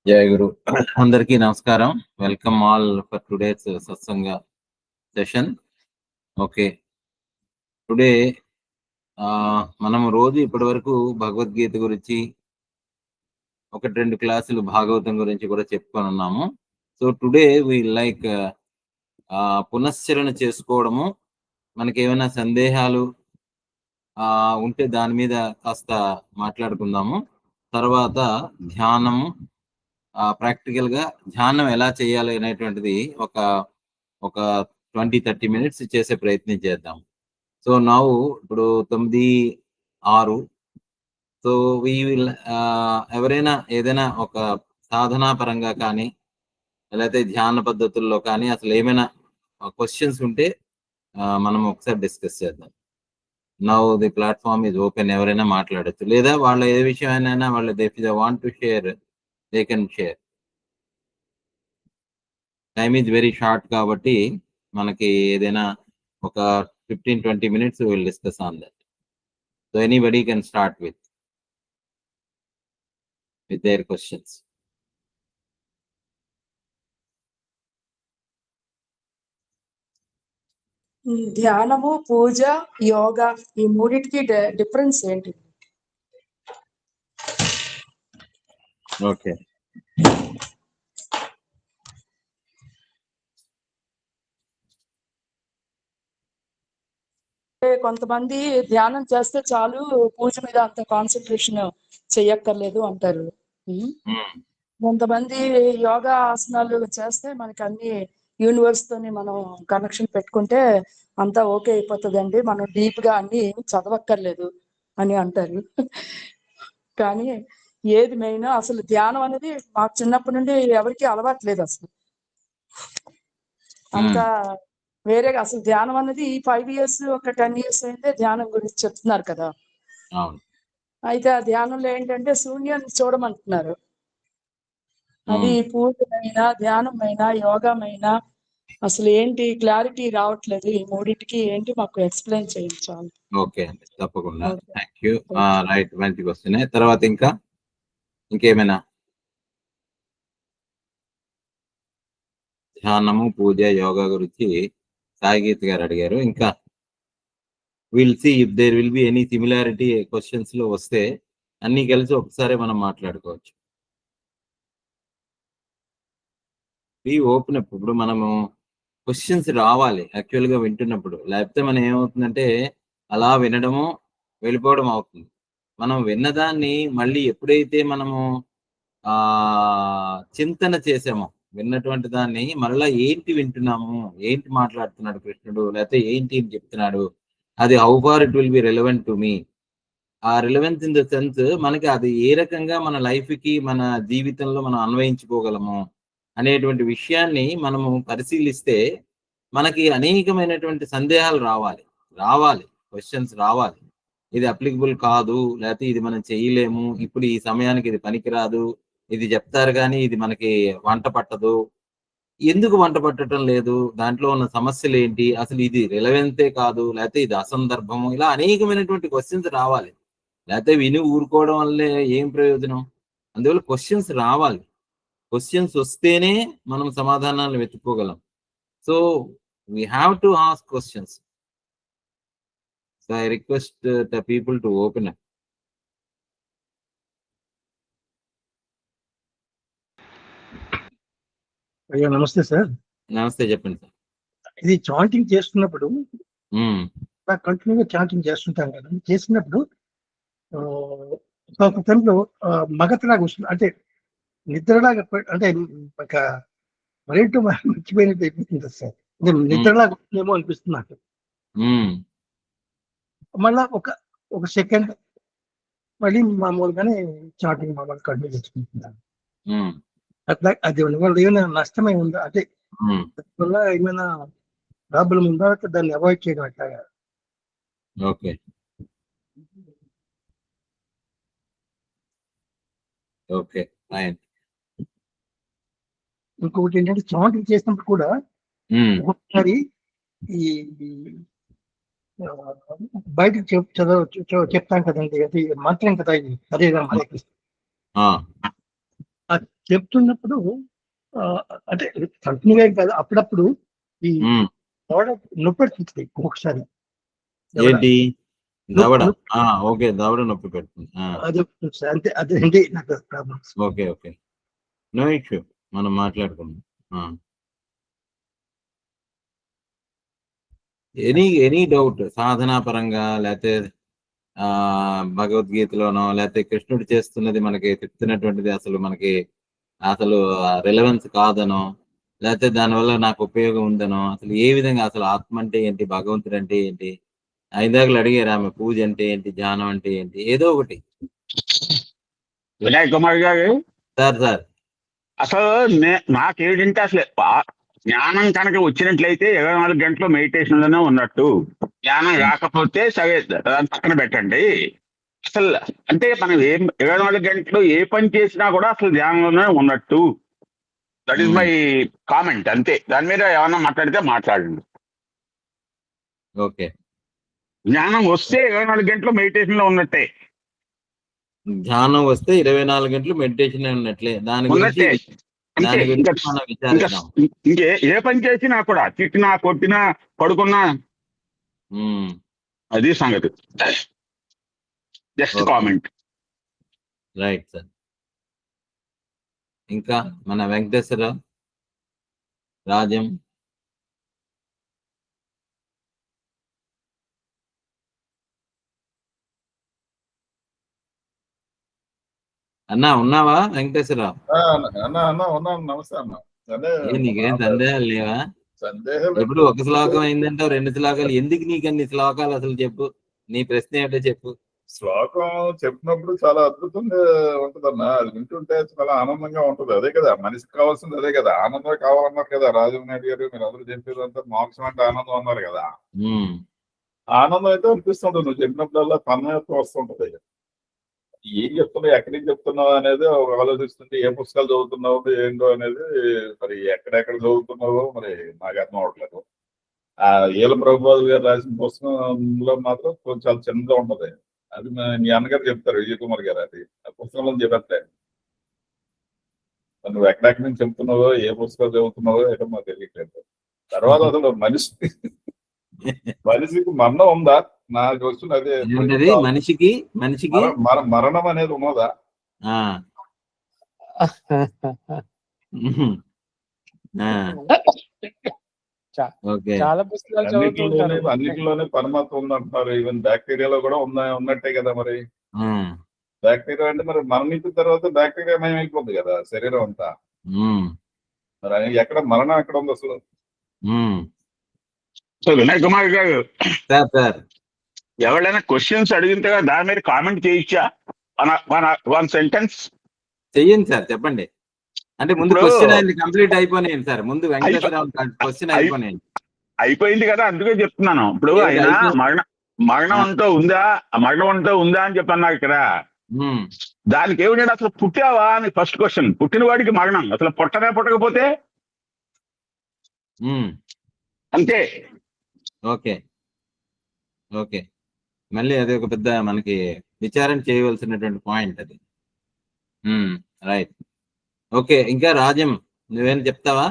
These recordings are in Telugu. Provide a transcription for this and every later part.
జయ గురు అందరికీ నమస్కారం. Welcome all for today's satsang session. Okay, today మనం రోజు ఇప్పటి వరకు భగవద్గీత గురించి ఒకటి రెండు క్లాసులు భాగవతం గురించి కూడా చెప్పుకొని ఉన్నాము. సో టుడే వి లైక్ పునశ్చరణ చేసుకోవడము, మనకి ఏమైనా సందేహాలు ఉంటే దాని మీద కాస్త మాట్లాడుకుందాము. తర్వాత ధ్యానము, ప్రాక్టికల్ గా ధ్యానం ఎలా చేయాలి అనేటువంటిది ఒక 20-30 మినిట్స్ చేసే ప్రయత్నం చేద్దాం. సో ఇప్పుడు 9:06. సో వీ విల్ ఎవరైనా ఏదైనా ఒక సాధనా పరంగా కానీ లేకపోతే ధ్యాన పద్ధతుల్లో కానీ అసలు ఏమైనా క్వశ్చన్స్ ఉంటే మనం ఒకసారి డిస్కస్ చేద్దాం. Now the platform is open. ఎవరైనా మాట్లాడచ్చు, లేదా వాళ్ళ ఏ విషయమైనా వాళ్ళు they want to share, they can share. Time is very short కాబట్టి మనకి ఏదైనా ఒక 15-20 minutes will discuss on that. So anybody can start with their questions. ధ్యానము, పూజ, యోగా ఈ మూడింటికి డిఫరెన్స్ ఏంటి? ఓకే, కొంతమంది ధ్యానం చేస్తే చాలు, పూజ మీద అంత కాన్సన్ట్రేషన్ చెయ్యక్కర్లేదు అంటారు. కొంతమంది యోగా ఆసనాలు చేస్తే మనకి అన్ని యూనివర్స్ తోని మనం కనెక్షన్ పెట్టుకుంటే అంతా ఓకే అయిపోతుందండి, మనం డీప్ గా అన్ని చదవక్కర్లేదు అని అంటారు. కానీ ఏది మెయిన్, అసలు ధ్యానం అనేది మాకు చిన్నప్పటి నుండి ఎవరికి అలవాట్లేదు. అసలు అంతా వేరేగా, అసలు ధ్యానం అనేది 5 years ఒక 10 years అయితే ధ్యానం గురించి చెప్తున్నారు కదా. అయితే ఆ ధ్యానంలో ఏంటంటే శూన్యాన్ని చూడమంటున్నారు. అది పూజమైనా ధ్యానమైనా యోగమైనా అసలు ఏంటి క్లారిటీ రావట్లేదు. ఈ మూడింటికి ఏంటి మాకు ఎక్స్ప్లెయిన్ చేయించాలి. ఓకే అండి, తప్పకుండా. Thank you. రైట్, మంచి క్వశ్చన్. తర్వాత ఇంకేమైనా ధ్యానము, పూజ, యోగా గురించి సాయిగీత్ గారు అడిగారు. ఇంకా will see if there will be any similarity questions లో వస్తే అన్ని కలిసి ఒకసారి మనం మాట్లాడుకోవచ్చు. Be open up. ఇప్పుడు మనము క్వశ్చన్స్ రావాలి యాక్చువల్ గా వింటున్నప్పుడు, లేకపోతే మనం ఏమవుతుందంటే అలా వినడము వెళ్ళిపోవడం అవుతుంది. మనం విన్నదాన్ని మళ్ళీ ఎప్పుడైతే మనము చింతన చేసామో, విన్నటువంటి దాన్ని మళ్ళా ఏంటి వింటున్నాము, ఏంటి మాట్లాడుతున్నాడు కృష్ణుడు, లేకపోతే ఏంటి చెప్తున్నాడు, అది how far it will be relevant to me. ఆ రిలవెన్స్ ఇన్ ద సెన్స్ మనకి అది ఏ రకంగా మన లైఫ్ కి, మన జీవితంలో మనం అన్వయించుకోగలము అనేటువంటి విషయాన్ని మనము పరిశీలిస్తే మనకి అనేకమైనటువంటి సందేహాలు రావాలి, క్వశ్చన్స్ రావాలి. ఇది అప్లికబుల్ కాదు, లేకపోతే ఇది మనం చేయలేము, ఇప్పుడు ఈ సమయానికి ఇది పనికిరాదు, ఇది చెప్తారు కానీ ఇది మనకి వంట పట్టదు, ఎందుకు వంట పట్టడం లేదు, దాంట్లో ఉన్న సమస్యలు ఏంటి, అసలు ఇది రిలవెన్సే కాదు, లేకపోతే ఇది అసందర్భము, ఇలా అనేకమైనటువంటి క్వశ్చన్స్ రావాలి. లేకపోతే విని ఊరుకోవడం వల్లే ఏం ప్రయోజనం? అందువల్ల క్వశ్చన్స్ రావాలి. క్వశ్చన్స్ వస్తేనే మనం సమాధానాలు వెతుక్కోగలం. So we have to ask questions. So I request the people to open up. అయ్యా నమస్తే సార్. నమస్తే, చెప్పండి సార్. ఇది చాంటింగ్ చేస్తున్నప్పుడు కంటిన్యూగా చాంటింగ్ చేస్తుంటాం కదా, చేసినప్పుడు ఒక టైంలో మగతలాగా వస్తుంది, అంటే నిద్రలాగా, అంటే ఒక మరింటూ మర్చిపోయినట్టు అయిపోతుంది సార్. నిద్రలాగా వస్తుందేమో అనిపిస్తుంది నాకు. మళ్ళా ఒక సెకండ్ మళ్ళీ మామూలుగానే చాటింగ్ మామూలు కంటిన్యూ చేసుకుంటున్నాను. అట్లా అది వల్ల ఏమైనా నష్టమై ఉందా, అంటే వల్ల ఏమైనా ప్రాబ్లం ఉందా, దాన్ని అవాయిడ్ చేయడం అట్లాగా? Okay okay fine. ఇంకొకటి ఏంటంటే చాంటింగ్ చేసినప్పుడు కూడా ఒకసారి ఈ బయటకు చెప్తాం కదండి, అది మంత్రం కదా ఇది, అదే హరే కృష్ణ. చెప్తున్నప్పుడు అంటే కంటిన్యూగా కాదు, అప్పుడప్పుడు ఈ దవడ నొప్పి పెడుతుంది ఒకసారి. ఏంటి దవడ? ఓకే, దవడ నొప్పి పెడుతుంది. అది అంతే, అదేంటి నాకు problems. Okay okay, no issue, మనం మాట్లాడుకుందాం. ఎనీ డౌట్ సాధనా పరంగా, లేకపోతే భగవద్గీతలోనో, లేకపోతే కృష్ణుడు చేస్తున్నది మనకి చెప్తున్నటువంటిది అసలు మనకి అసలు రిలవెన్స్ కాదనో, లేకపోతే దానివల్ల నాకు ఉపయోగం ఉందనో, అసలు ఏ విధంగా అసలు ఆత్మ అంటే ఏంటి, భగవంతుడు అంటే ఏంటి, ఐదాకులు అడిగారు ఆమె, పూజ అంటే ఏంటి, ధ్యానం అంటే ఏంటి, ఏదో ఒకటి. వినాయక్ కుమార్ గారు సార్ అసలు నాకేంటంటే అసలు జ్ఞానం కనుక వచ్చినట్లయితే 24 గంటలు మెడిటేషన్ లోనే ఉన్నట్టు. జ్ఞానం రాకపోతే సరే దాని పక్కన పెట్టండి. అసలు అంటే మనం 24 గంటలు ఏ పని చేసినా కూడా అసలు ధ్యానంలోనే ఉన్నట్టు. That is my comment. అంతే, దాని మీద ఏమన్నా మాట్లాడితే మాట్లాడండి. ఓకే, జ్ఞానం వస్తే 24 గంటలు మెడిటేషన్ లో ఉన్నట్టే. ధ్యానం వస్తే 24 గంటలు మెడిటేషన్ ఉన్నట్లే. దాని గురించి మనం విచారిద్దాం. ఇంకే ఏ పని చేసినా కూడా, తిట్టినా, కొట్టినా, పడుకున్నా, అది సంగతి. Just comment. Right sir. ఇంకా మన వెంకటేశ్వరరావు, రాజం. అన్నా ఉన్నావా వెంకటేశ్వరరావు? ఉన్నాను. నమస్తే అన్న. నీకేం సందేహాలు లేవా? ఎప్పుడు ఒక శ్లోకం అయిందంటావు, 2 శ్లోకాలు ఎందుకు నీకు అన్ని శ్లోకాలు? అసలు చెప్పు, నీ ప్రశ్న ఏంటో చెప్పు. శ్లోకం చెప్పినప్పుడు చాలా అద్భుతంగా ఉంటదన్న. అది వింటుంటే చాలా ఆనందంగా ఉంటది. అదే కదా మనిషికి కావాల్సింది, అదే కదా, ఆనందం కావాలన్నారు కదా రాజనాయుడు గారు. మీరు అందరూ చెప్పేదంతా మోక్షం అంటే ఆనందం అన్నారు కదా. ఆనందం అయితే అనిపిస్తుంటది నువ్వు చెప్పినప్పుడల్లా, తన్మయత్వం వస్తుంటది. ఏం చెప్తున్నావు, ఎక్కడి నుంచి చెప్తున్నావు అనేది ఆలోచిస్తుంటే, ఏ పుస్తకాలు చదువుతున్నావు ఏంటో అనేది, మరి ఎక్కడెక్కడ చదువుతున్నావో మరి నాకు అర్థం అవట్లేదు. ఈల ప్రభుపాదులు గారు రాసిన పుస్తకంలో మాత్రం కొంచెం చాలా చిన్నగా ఉంటది. అది మీ అన్నగారు చెప్తారు, విజయ్ కుమార్ గారు. అది ఆ పుస్తకంలో చెప్పట్లే. నువ్వు ఎక్కడెక్కడి నుంచి చెప్తున్నావో, ఏ పుస్తకాలు చదువుతున్నావో ఏదో మాకు తెలియట్లేదు. తర్వాత అసలు మనిషికి మరణం ఉందా? నాకు వస్తుంది అదే. మనిషికి మరణం అనేది ఉన్నదా? చాలా పుస్తకాలు అన్నిటిలోనే పరమాత్మ ఉందంటున్నారు. ఈవెన్ బ్యాక్టీరియాలో కూడా ఉన్నట్టే కదా. మరి బ్యాక్టీరియా అంటే మరి మరణించిన తర్వాత బ్యాక్టీరియా మయమైపోతుంది కదా శరీరం అంతా. మరి ఎక్కడ మరణం ఎక్కడ ఉంది అసలు? వినాయక్ కుమార్ గారు, ఎవరైనా క్వశ్చన్స్ అడిగితే దాని మీద కామెంట్ చేయొచ్చా? 1 సెంటెన్స్ చెయ్యండి సార్, చెప్పండి. అంటే ముందు క్వశ్చన్ కంప్లీట్ అయిపోయినాయండి సార్. ముందు వెంకటేశ్వరరావు క్వశ్చన్ అయిపోయింది కదా, అందుకే చెప్తున్నాను. ఇప్పుడు ఆయన మరణం అంటూ ఉందా అని చెప్పన్నారు ఇక్కడ. దానికి ఏమిటంటే అసలు పుట్టావా అని ఫస్ట్ క్వశ్చన్. పుట్టిన వాడికి మరణం, అసలు పుట్టకపోతే అంతే. ఓకే ఓకే, మళ్ళీ అది ఒక పెద్ద మనకి విచారణ చేయవలసినటువంటి పాయింట్ అది. Right, okay. ఇంకా రాజం, నువ్వేం చెప్తావా?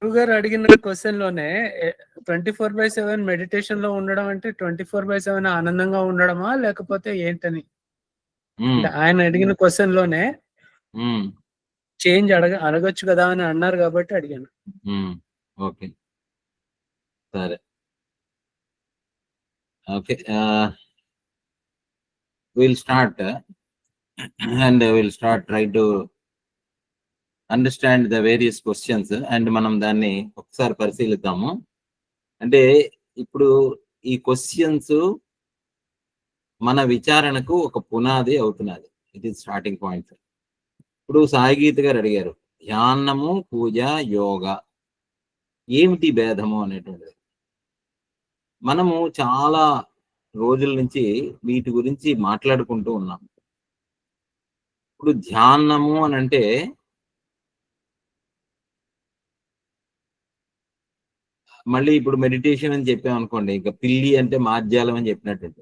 గారు అడిగిన క్వశ్చన్ లోనే 24/7 మెడిటేషన్ లో ఉండడం అంటే 24/7 ఆనందంగా ఉండడమా లేకపోతే ఏంటని ఆయన అడిగిన క్వశ్చన్ లోనే చేంజ్ అడగొచ్చు కదా అని అన్నారు కాబట్టి అడిగాను. ఓకే, సరే. Okay, we'll start and we'll start try to understand the various questions and మనం దాన్ని ఒకసారి పరిశీలిద్దాము. అంటే ఇప్పుడు ఈ క్వశ్చన్స్ మన విచారణకు ఒక పునాది అవుతున్నది. It is starting point. ఇప్పుడు సాయిగీత గారు అడిగారు, ధ్యానము, పూజ, యోగా ఏమిటి భేదము అనేటువంటిది. మనము చాలా రోజుల నుంచి వీటి గురించి మాట్లాడుకుంటూ ఉన్నాం. ఇప్పుడు ధ్యానము అని అంటే మళ్ళీ ఇప్పుడు మెడిటేషన్ అని చెప్పామనుకోండి, ఇంకా పిల్లి అంటే మార్జాలం అని చెప్పినట్టు.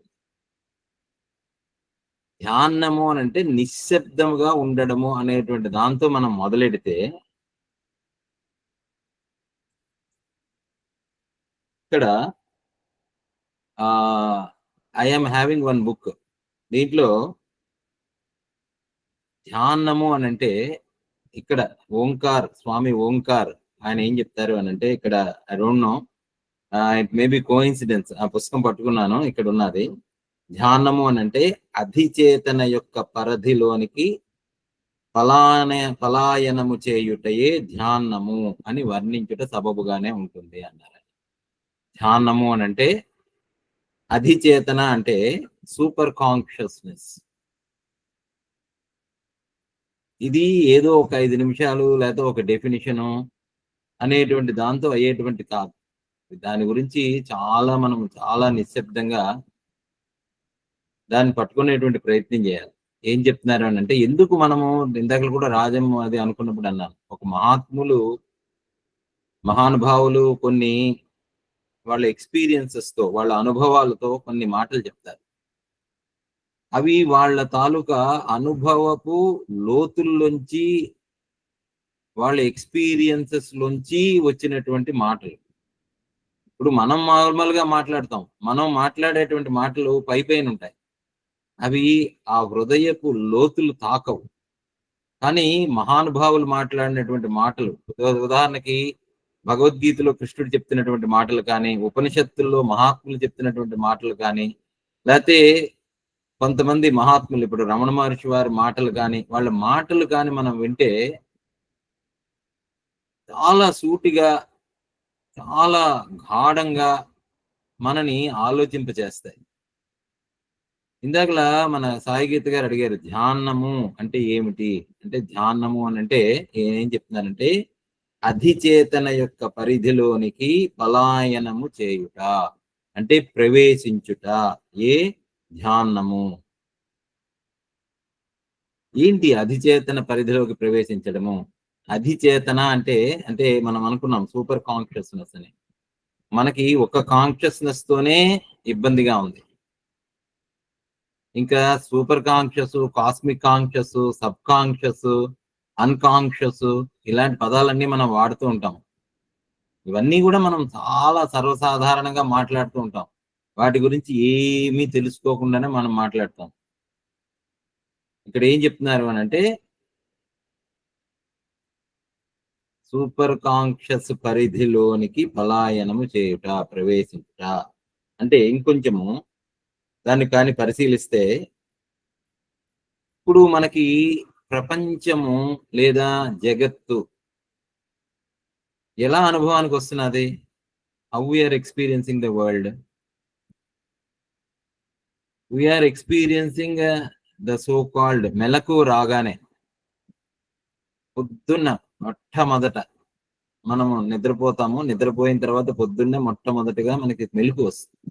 ధ్యానము అని అంటే నిశ్శబ్దముగా ఉండడము అనేటువంటి దాంతో మనం మొదలెడితే ఇక్కడ ఐఎమ్ హ్యావింగ్ వన్ బుక్. దీంట్లో ధ్యానము అని అంటే ఇక్కడ ఓంకార్, స్వామి ఓంకార్ ఆయన ఏం చెప్తారు అని అంటే, ఇక్కడ I don't know, it maybe coincidence, ఆ పుస్తకం పట్టుకున్నాను, ఇక్కడ ఉన్నది. ధ్యానము అని అంటే అధిచేతన యొక్క పరిధిలోనికి పలాయనము చేయుటయే ధ్యానము అని వర్ణించుట సబబుగానే ఉంటుంది అన్నారు. ధ్యానము అని అంటే అధిచేతన అంటే సూపర్ కాన్షియస్నెస్. ఇది ఏదో ఒక 5 నిమిషాలు లేదా ఒక డెఫినిషను అనేటువంటి దాంతో అయ్యేటువంటి కాదు. దాని గురించి మనం చాలా నిశ్శబ్దంగా దాన్ని పట్టుకునేటువంటి ప్రయత్నం చేయాలి. ఏం చెప్తున్నారు అని అంటే, ఎందుకు మనము ఇందాక కూడా రాజం అది అనుకున్నప్పుడు అన్నాను, ఒక మహానుభావులు కొన్ని వాళ్ళ ఎక్స్పీరియన్సెస్ తో, వాళ్ళ అనుభవాలతో కొన్ని మాటలు చెప్తారు. అవి వాళ్ళ తాలూకా అనుభవపు లోతుల్లోంచి, వాళ్ళ ఎక్స్పీరియన్సెస్ లోంచి వచ్చినటువంటి మాటలు. ఇప్పుడు మనం నార్మల్ గా మాట్లాడతాం, మనం మాట్లాడేటువంటి మాటలు పైన ఉంటాయి, అవి ఆ హృదయపు లోతులు తాకవు. కానీ మహానుభావులు మాట్లాడినటువంటి మాటలు, ఉదాహరణకి భగవద్గీతలో కృష్ణుడు చెప్తున్నటువంటి మాటలు కానీ, ఉపనిషత్తుల్లో మహాత్ములు చెప్తున్నటువంటి మాటలు కానీ, లేకపోతే కొంతమంది మహాత్ములు, ఇప్పుడు రమణ మహర్షి వారి మాటలు కానీ, వాళ్ళ మాటలు కానీ మనం వింటే చాలా సూటిగా, చాలా గాఢంగా మనని ఆలోచింపచేస్తాయి. ఇందాకలా మన సాయి గీత గారు అడిగారు, ధ్యానము అంటే ఏమిటి అంటే, ధ్యానము అని అంటే ఏం చెప్తున్నారంటే అధిచేతన యొక్క పరిధిలోనికి పలాయనము చేయుట అంటే ప్రవేశించుట ఏ ధ్యానము. ఏంటి అధిచేతన పరిధిలోకి ప్రవేశించడము? అధిచేతన అంటే మనం అనుకున్నాం సూపర్ కాన్షియస్నెస్ అని. మనకి ఒక కాన్షియస్నెస్ తోనే ఇబ్బందిగా ఉంది. ఇంకా super conscious, cosmic conscious, sub conscious, unconscious, ఇలాంటి పదాలన్నీ మనం వాడుతూ ఉంటాం. ఇవన్నీ కూడా మనం చాలా సర్వసాధారణంగా మాట్లాడుతూ ఉంటాం. వాటి గురించి ఏమీ తెలుసుకోకుండానే మనం మాట్లాడతాం. ఇక్కడ ఏం చెప్తున్నారు అని అంటే, సూపర్ కాన్షియస్ పరిధిలోనికి పలాయనము చేయుట, ప్రవేశించుట అంటే ఇంకొంచెము దాన్ని కానీ పరిశీలిస్తే, ఇప్పుడు మనకి ప్రపంచము లేదా జగత్తు ఎలా అనుభవానికి వస్తున్నది? How we are experiencing the world? We are experiencing the so called మెలకు రాగానే, పొద్దున్న మొట్టమొదట మనము నిద్రపోతాము. నిద్రపోయిన తర్వాత పొద్దున్నే మొట్టమొదటిగా మనకి మెలకు వస్తుంది.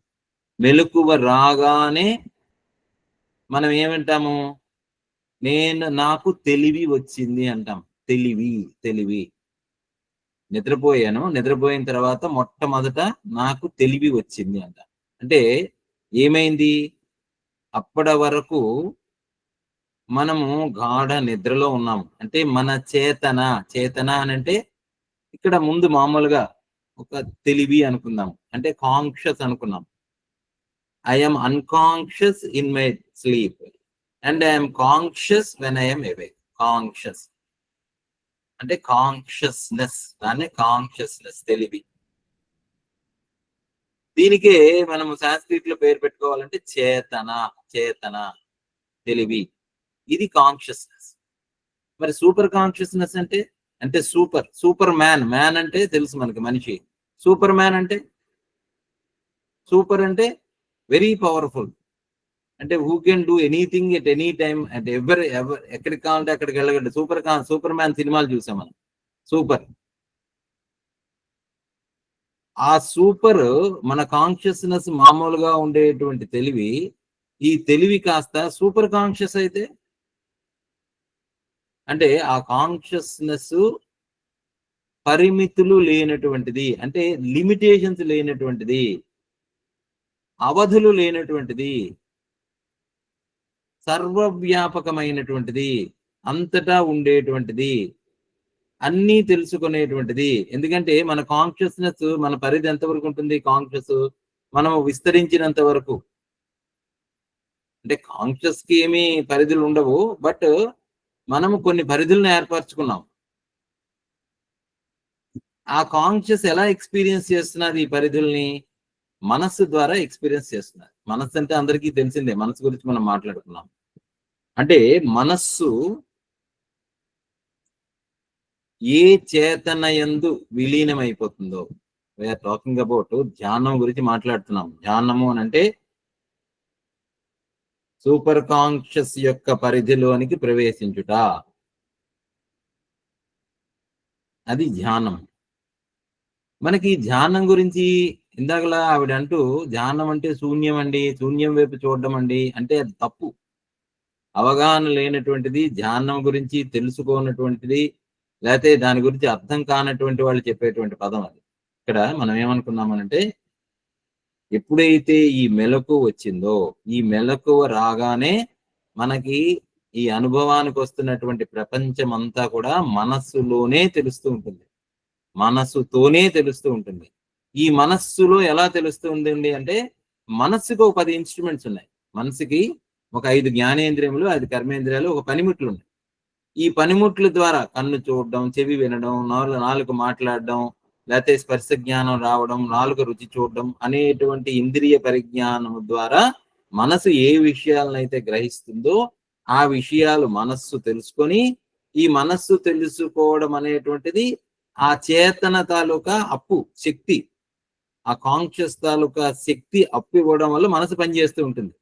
మెలకువ రాగానే మనం ఏమంటాము? నాకు తెలివి వచ్చింది అంటాం. తెలివి. నిద్రపోయిన తర్వాత మొట్టమొదట నాకు తెలివి వచ్చింది అంట. అంటే ఏమైంది? అప్పటి వరకు మనము గాఢ నిద్రలో ఉన్నాము. అంటే మన చేతన అని అంటే ఇక్కడ ముందు మామూలుగా ఒక తెలివి అనుకుందాం, అంటే కాన్షియస్ అనుకున్నాం. I am unconscious in my sleep and I am conscious when I am awake. Conscious అంటే కాన్షియస్నెస్, దాన్ని కాన్షియస్నెస్, తెలివి. దీనికే మనము సాంస్క్రిట్ లో పేరు పెట్టుకోవాలంటే చేతన, తెలివి. ఇది కాన్షియస్నెస్. మరి సూపర్ కాన్షియస్నెస్ అంటే సూపర్ మ్యాన్ అంటే తెలుసు మనకి, మనిషి. సూపర్ మ్యాన్ అంటే వెరీ పవర్ఫుల్, అంటే who can do anything at any time, at ever ఎక్కడికి కావాలంటే అక్కడికి వెళ్ళగలడు. సూపర్ మ్యాన్ సినిమాలు చూసాం మనం. సూపర్, ఆ సూపర్ మన కాన్షియస్నెస్ మామూలుగా ఉండేటువంటి తెలివి, ఈ తెలివి కాస్త సూపర్ కాన్షియస్ అయితే, అంటే ఆ కాన్షియస్నెస్ పరిమితులు లేనటువంటిది, అంటే లిమిటేషన్స్ లేనటువంటిది, అవధులు లేనటువంటిది, సర్వవ్యాపకమైనటువంటిది, అంతటా ఉండేటువంటిది, అన్నీ తెలుసుకునేటువంటిది. ఎందుకంటే మన కాన్షియస్నెస్, మన పరిధి ఎంతవరకు ఉంటుంది? కాన్షియస్ మనము విస్తరించినంత వరకు. అంటే కాన్షియస్ కి ఏమీ పరిధులు ఉండవు, బట్ మనము కొన్ని పరిధులను ఏర్పరచుకున్నాం. ఆ కాన్షియస్ ఎలా ఎక్స్పీరియన్స్ చేస్తున్నది ఈ పరిధుల్ని? మనస్సు ద్వారా ఎక్స్పీరియన్స్ చేస్తున్నారు. మనస్సు అంటే అందరికీ తెలిసిందే, మనస్సు గురించి మనం మాట్లాడుకున్నాం. అంటే మనస్సు ఏ చేతనయందు విలీనమైపోతుందో, వీఆర్ టాకింగ్ అబౌట్ ధ్యానం గురించి మాట్లాడుతున్నాం. ధ్యానము అని అంటే సూపర్ కాన్షియస్ యొక్క పరిధిలోనికి ప్రవేశించుట, అది ధ్యానం. మనకి ధ్యానం గురించి ఇందాకలా ఆవిడ అంటూ, ధ్యానం అంటే శూన్యం అండి, శూన్యం వైపు చూడడం అండి అంటే అది తప్పు. అవగాహన లేనటువంటిది, ధ్యానం గురించి తెలుసుకోనటువంటిది, లేకపోతే దాని గురించి అర్థం కానటువంటి వాళ్ళు చెప్పేటువంటి పదం అది. ఇక్కడ మనం ఏమనుకున్నామనంటే, ఎప్పుడైతే ఈ మెలకువ వచ్చిందో, ఈ మెలకువ రాగానే మనకి ఈ అనుభవానికి వస్తున్నటువంటి ప్రపంచం అంతా కూడా మనస్సులోనే తెలుస్తూ ఉంటుంది, మనస్సుతోనే తెలుస్తూ ఉంటుంది. ఈ మనస్సులో ఎలా తెలుస్తుందండి అంటే, మనస్సుకు ఒక 10 ఇన్స్ట్రుమెంట్స్ ఉన్నాయి. మనసుకి ఒక 5 జ్ఞానేంద్రియములు, 5 కర్మేంద్రియాలు, ఒక పనిముట్లు ఉన్నాయి. ఈ పనిముట్ల ద్వారా కన్ను చూడడం, చెవి వినడం, నాలుక మాట్లాడడం, లేకపోతే స్పర్శ జ్ఞానం రావడం, నాలుక రుచి చూడడం అనేటువంటి ఇంద్రియ పరిజ్ఞానం ద్వారా మనసు ఏ విషయాలనైతే గ్రహిస్తుందో ఆ విషయాలు మనస్సు తెలుసుకొని, ఈ మనస్సు తెలుసుకోవడం అనేటువంటిది ఆ చేతన తాలూకా అప్పు శక్తి, ఆ కాన్షియస్ తాలూకా శక్తి అప్పు ఇవ్వడం వల్ల మనసు పనిచేస్తూ ఉంటుంది.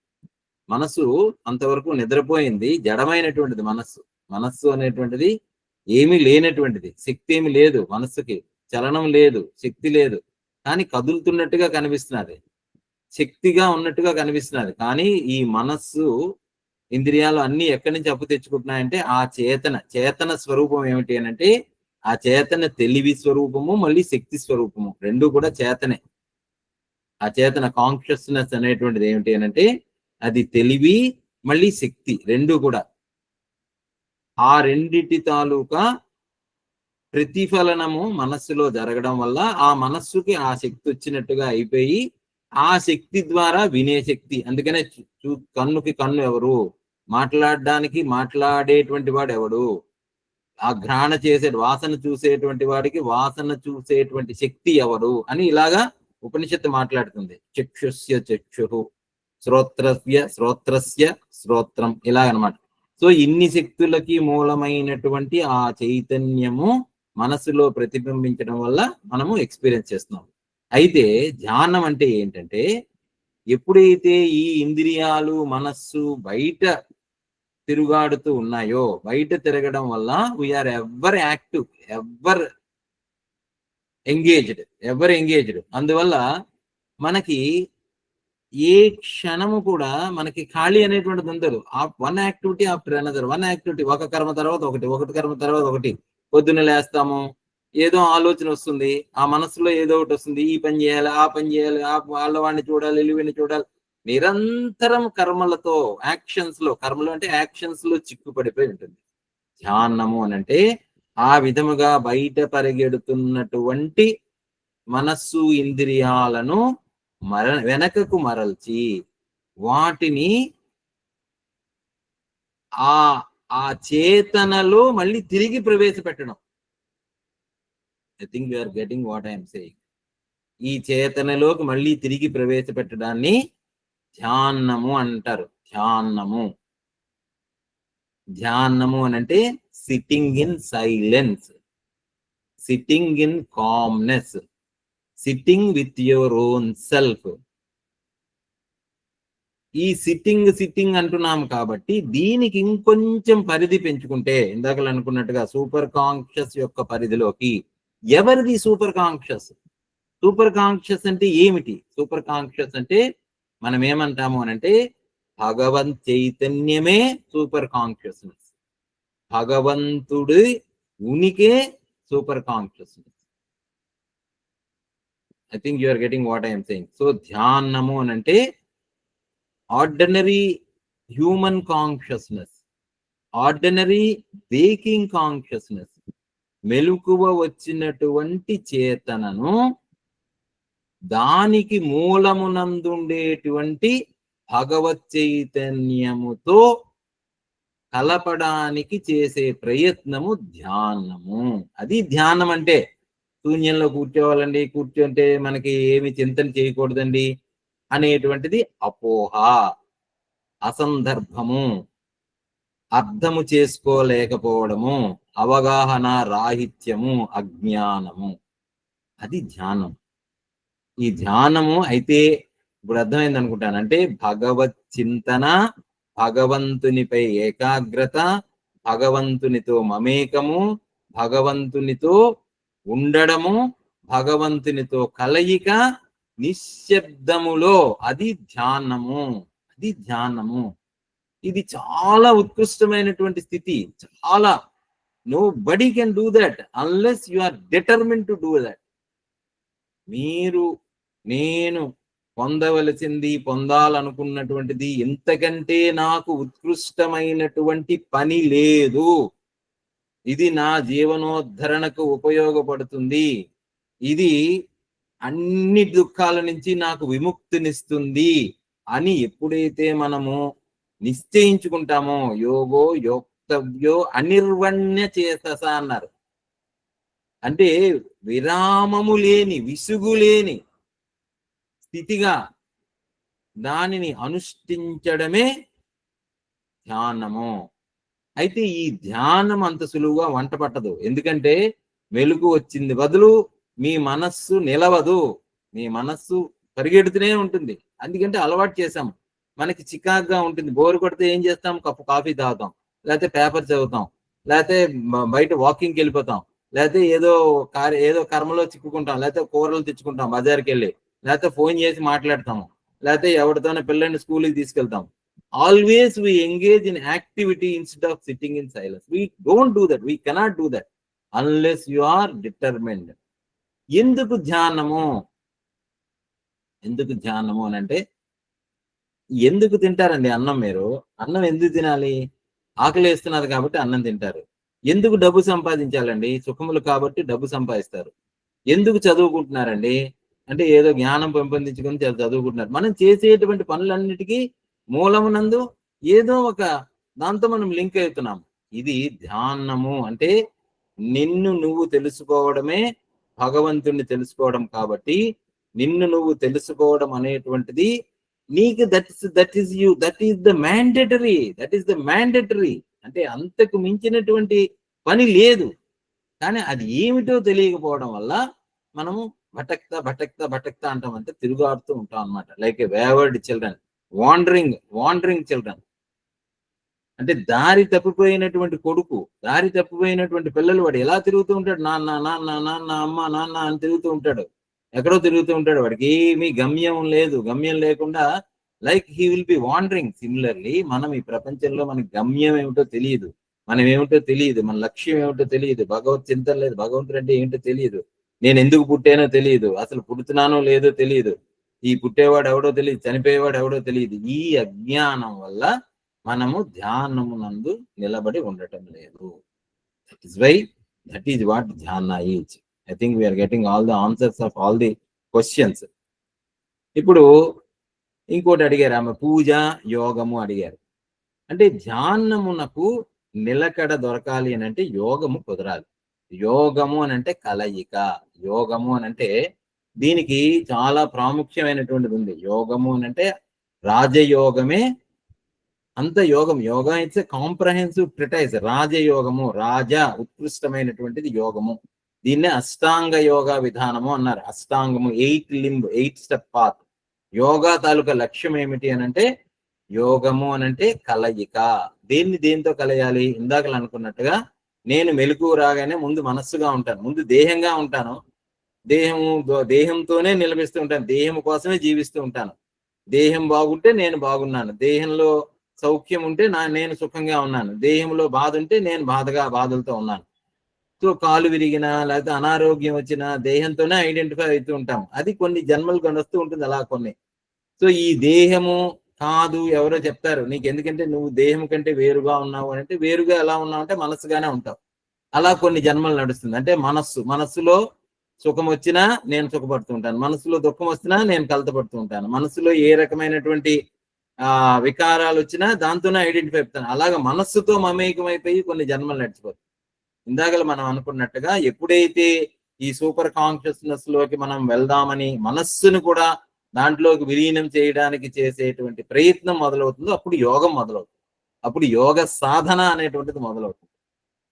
మనసు అంతవరకు నిద్రపోయింది, జడమైనటువంటిది మనస్సు. మనస్సు అనేటువంటిది ఏమీ లేనటువంటిది, శక్తి ఏమి లేదు మనస్సుకి, చలనం లేదు, శక్తి లేదు, కానీ కదులుతున్నట్టుగా కనిపిస్తున్నది, శక్తిగా ఉన్నట్టుగా కనిపిస్తున్నది. కానీ ఈ మనస్సు ఇంద్రియాలు అన్ని ఎక్కడి నుంచి అప్పు తెచ్చుకుంటున్నాయంటే ఆ చేతన స్వరూపం ఏమిటి అని అంటే, ఆ చేతన తెలివి స్వరూపము, మళ్ళీ శక్తి స్వరూపము, రెండు కూడా చేతనే. ఆ చేతన కాన్షియస్నెస్ అనేటువంటిది ఏమిటి అని అంటే, అది తెలివి మళ్ళీ శక్తి, రెండు కూడా. ఆ రెండిటి తాలూకా ప్రతిఫలనము మనస్సులో జరగడం వల్ల ఆ మనస్సుకి ఆ శక్తి వచ్చినట్టుగా అయిపోయి, ఆ శక్తి ద్వారా వినే శక్తి. అందుకనే కన్నుకి కన్ను ఎవరు, మాట్లాడడానికి మాట్లాడేటువంటి వాడు ఎవడు, ఆ ఘ్రాణ చేసే వాసన చూసేటువంటి వాడికి వాసన చూసేటువంటి శక్తి ఎవరు అని ఇలాగా ఉపనిషత్తు మాట్లాడుతుంది. చక్షుస్య చక్షు, శ్రోత్రస్య శ్రోత్రం, ఇలాగనమాట. సో ఇన్ని శక్తులకి మూలమైనటువంటి ఆ చైతన్యము మనసులో ప్రతిబింబించడం వల్ల మనము ఎక్స్పీరియన్స్ చేస్తున్నాం. అయితే ధ్యానం అంటే ఏంటంటే, ఎప్పుడైతే ఈ ఇంద్రియాలు మనస్సు బయట తిరుగాడుతూ ఉన్నాయో, బయట తిరగడం వల్ల we are ever active, ever engaged. అందువల్ల మనకి ఏ క్షణము కూడా మనకి ఖాళీ అనేటువంటిది ఉండదు. One activity after another, one activity, ఒక కర్మ తర్వాత ఒకటి కర్మ తర్వాత ఒకటి. పొద్దున్న లేస్తాము, ఏదో ఆలోచన వస్తుంది, ఆ మనసులో ఏదో ఒకటి వస్తుంది, ఈ పని చేయాలి, ఆ పని చేయాలి, వాళ్ళ వాడిని చూడాలి, వీడిని చూడాలి, నిరంతరం కర్మలతో, కర్మలు అంటే యాక్షన్స్ లో చిక్కుపడిపోయి ఉంటుంది. ధ్యానము అని అంటే ఆ విధముగా బయట పరిగెడుతున్నటువంటి మనస్సు ఇంద్రియాలను వెనకకు మరల్చి వాటిని ఆ చేతనలో మళ్ళీ తిరిగి ప్రవేశపెట్టడం. I think you are getting what I'm saying. ఈ చేతనలోకి మళ్ళీ తిరిగి ప్రవేశపెట్టడాన్ని ధ్యానము అంటారు. ధ్యానము అని అంటే sitting in silence, sitting in calmness, sitting with your own self. ఈ సిట్టింగ్ అంటున్నాం కాబట్టి దీనికి ఇంకొంచెం పరిధి పెంచుకుంటే, ఇందాక అనుకున్నట్టుగా సూపర్ కాన్షియస్ యొక్క పరిధిలోకి, ఎవరిది సూపర్ కాన్షియస్? సూపర్ కాన్షియస్ అంటే ఏమిటి? సూపర్ కాన్షియస్ అంటే మనం ఏమంటాము అని అంటే, భగవంత్ చైతన్యమే సూపర్ కాన్షియస్నెస్, భగవంతుడి ఉనికే super consciousness. I think you are getting what I'm saying. So ధ్యానము అని అంటే ordinary human consciousness, ordinary waking consciousness, మెలకువ వచ్చినటువంటి చేతనను దానికి మూలమునందుండేటువంటి భగవత్ చైతన్యముతో కలపడానికి చేసే ప్రయత్నము ధ్యానము. అది ధ్యానం అంటే. శూన్యంలో కూర్చోవాలండి, కూర్చుంటే మనకి ఏమి చింతన చేయకూడదండి అనేటువంటిది అపోహ, అసందర్భము, అర్థము చేసుకోలేకపోవడము, అవగాహన రాహిత్యము, అజ్ఞానము. అది ధ్యానం. ఈ ధ్యానము అయితే ఇప్పుడు అర్థమైంది అనుకుంటాను. అంటే భగవత్ చింతన, భగవంతునిపై ఏకాగ్రత, భగవంతునితో మమేకము, భగవంతునితో ఉండడము, భగవంతునితో కలయిక నిశ్శబ్దములో, అది ధ్యానము. అది ధ్యానము. ఇది చాలా ఉత్కృష్టమైనటువంటి స్థితి. చాలా nobody can do that unless you are determined to do that. మీరు నేను పొందవలసింది, పొందాలనుకున్నటువంటిది ఇంతకంటే నాకు ఉత్కృష్టమైనటువంటి పని లేదు. ఇది నా జీవనోద్ధరణకు ఉపయోగపడుతుంది. ఇది అన్ని దుఃఖాల నుంచి నాకు విముక్తినిస్తుంది అని ఎప్పుడైతే మనము నిశ్చయించుకుంటామో, యోగో యోక్తవ్యో అనిర్వణ్య చేతస అన్నారు. అంటే విరామము లేని, విసుగు లేని స్థితిగా దానిని అనుష్ఠించడమే ధ్యానము. అయితే ఈ ధ్యానం అంత సులువుగా వంట పట్టదు. ఎందుకంటే వెలుగు వచ్చింది బదులు మీ మనస్సు నిలవదు, మీ మనస్సు పరిగెడుతూనే ఉంటుంది. అందుకంటే అలవాటు చేసాం. మనకి చికాగ్గా ఉంటుంది. బోరు కొడితే ఏం చేస్తాం? కప్పు కాఫీ తాగుతాం, లేకపోతే పేపర్ చదువుతాం, లేకపోతే బయట వాకింగ్కి వెళ్ళిపోతాం, లేకపోతే ఏదో కర్మలో చిక్కుకుంటాం, లేకపోతే కూరలు తెచ్చుకుంటాం బజార్కి వెళ్ళి, లేకపోతే ఫోన్ చేసి మాట్లాడతాము, లేకపోతే ఎవరితోనే పిల్లల్ని స్కూల్కి తీసుకెళ్తాం. Always we engage in activity instead of sitting in silence. We don't do that. We cannot do that unless you are determined. ఎందుకు ధ్యానము? ఎందుకు ధ్యానము అని అంటే, ఎందుకు తింటారండి అన్నం? మీరు అన్నం ఎందుకు తినాలి? ఆకలి వేస్తున్నారు కాబట్టి అన్నం తింటారు. ఎందుకు డబ్బు సంపాదించాలండి? సుఖములు కాబట్టి డబ్బు సంపాదిస్తారు. ఎందుకు చదువుకుంటున్నారండి? అంటే ఏదో జ్ఞానం పెంపొందించుకొని చదువుకుంటున్నారు. మనం చేసేటువంటి పనులన్నిటికీ మూలమునందు ఏదో ఒక దాంతో మనం లింక్ అవుతున్నాం. ఇది ధ్యానము అంటే నిన్ను నువ్వు తెలుసుకోవడమే భగవంతుణ్ణి తెలుసుకోవడం. కాబట్టి నిన్ను నువ్వు తెలుసుకోవడం అనేటువంటిది నీకు దట్ ఈస్ ద మ్యాండేటరీ. అంటే అంతకు మించినటువంటి పని లేదు. కానీ అది ఏమిటో తెలియకపోవడం వల్ల మనము భటక్తా అంటాం. అంటే తిరుగాడుతూ ఉంటాం అన్నమాట. Like a wayward children, wandering children. అంటే దారి తప్పిపోయినటువంటి కొడుకు, దారి తప్పిపోయినటువంటి పిల్లలు, వాడు ఎలా తిరుగుతూ ఉంటాడు? నాన్న నాన్న నాన్న, అమ్మ నాన్న అని తిరుగుతూ ఉంటాడు. ఎక్కడో తిరుగుతూ ఉంటాడు. వాడికి ఏమీ గమ్యం లేదు. గమ్యం లేకుండా like he will be wandering. Similarly మనం ఈ ప్రపంచంలో మనకి గమ్యం ఏమిటో తెలియదు, మనం ఏమిటో తెలియదు, మన లక్ష్యం ఏమిటో తెలియదు, భగవత్ చింతన లేదు, భగవంతుడు అంటే ఏంటో తెలియదు, నేను ఎందుకు పుట్టానో తెలియదు, అసలు పుడుతున్నానో లేదో తెలియదు, ఈ పుట్టేవాడు ఎవడో తెలియదు, చనిపోయేవాడు ఎవడో తెలియదు. ఈ అజ్ఞానం వల్ల మనము ధ్యానమునందు నిలబడి ఉండటం లేదు. That is what dhyana is. I think we are getting all the answers of all the questions. ఇప్పుడు ఇంకోటి అడిగారు ఆమె, పూజ యోగము అడిగారు. అంటే ధ్యానమునకు నిలకడ దొరకాలి అని అంటే యోగము కుదరాలి. యోగము అని అంటే కలయిక. యోగము అని అంటే దీనికి చాలా ప్రాముఖ్యమైనటువంటిది ఉంది. యోగము అని అంటే రాజయోగమే అంత యోగం. Yoga it's a comprehensive treatise. రాజయోగము, ఉత్కృష్టమైనటువంటిది యోగము. దీన్నే అష్టాంగ యోగా విధానము అన్నారు. అష్టాంగము 8 స్టెప్ పాత్. యోగా తాలూకా లక్ష్యం ఏమిటి అని అంటే, యోగము అని అంటే కలయిక. దేంతో కలయాలి? ఇందాకలు అనుకున్నట్టుగా నేను మెలకువ రాగానే ముందు మనస్సుగా ఉంటాను, ముందు దేహంగా ఉంటాను, దేహంతోనే నిలబిస్తూ ఉంటాను, దేహం కోసమే జీవిస్తూ ఉంటాను. దేహం బాగుంటే నేను బాగున్నాను, దేహంలో సౌఖ్యం ఉంటే నేను సుఖంగా ఉన్నాను, దేహంలో బాధ ఉంటే నేను బాధలతో ఉన్నాను. దేంతో కాలు విరిగినా లేకపోతే అనారోగ్యం వచ్చినా దేహంతోనే ఐడెంటిఫై అవుతూ ఉంటాం. అది కొన్ని జన్మలు కొనొస్తూ ఉంటుంది అలా కొన్ని. సో ఈ దేహము కాదు ఎవరో చెప్తారు నీకు, ఎందుకంటే నువ్వు దేహం కంటే వేరుగా ఉన్నావు అని. అంటే వేరుగా ఎలా ఉన్నావు అంటే మనస్సుగానే ఉంటావు. అలా కొన్ని జన్మలు నడుస్తుంది. అంటే మనస్సులో సుఖం వచ్చినా నేను సుఖపడుతూ ఉంటాను, మనసులో దుఃఖం వచ్చినా నేను కలతపడుతూ ఉంటాను, మనసులో ఏ రకమైనటువంటి వికారాలు వచ్చినా దాంతోనే ఐడెంటిఫై అవుతాను. అలాగా మనస్సుతో మమేకం అయిపోయి కొన్ని జన్మలు నడిచిపోతాయి. ఇందాక మనం అనుకున్నట్టుగా ఎప్పుడైతే ఈ సూపర్ కాన్షియస్నెస్ లోకి మనం వెళ్దామని మనస్సును కూడా దాంట్లోకి విలీనం చేయడానికి చేసేటువంటి ప్రయత్నం మొదలవుతుందో అప్పుడు యోగం మొదలవుతుంది. అప్పుడు యోగ సాధన అనేటువంటిది మొదలవుతుంది.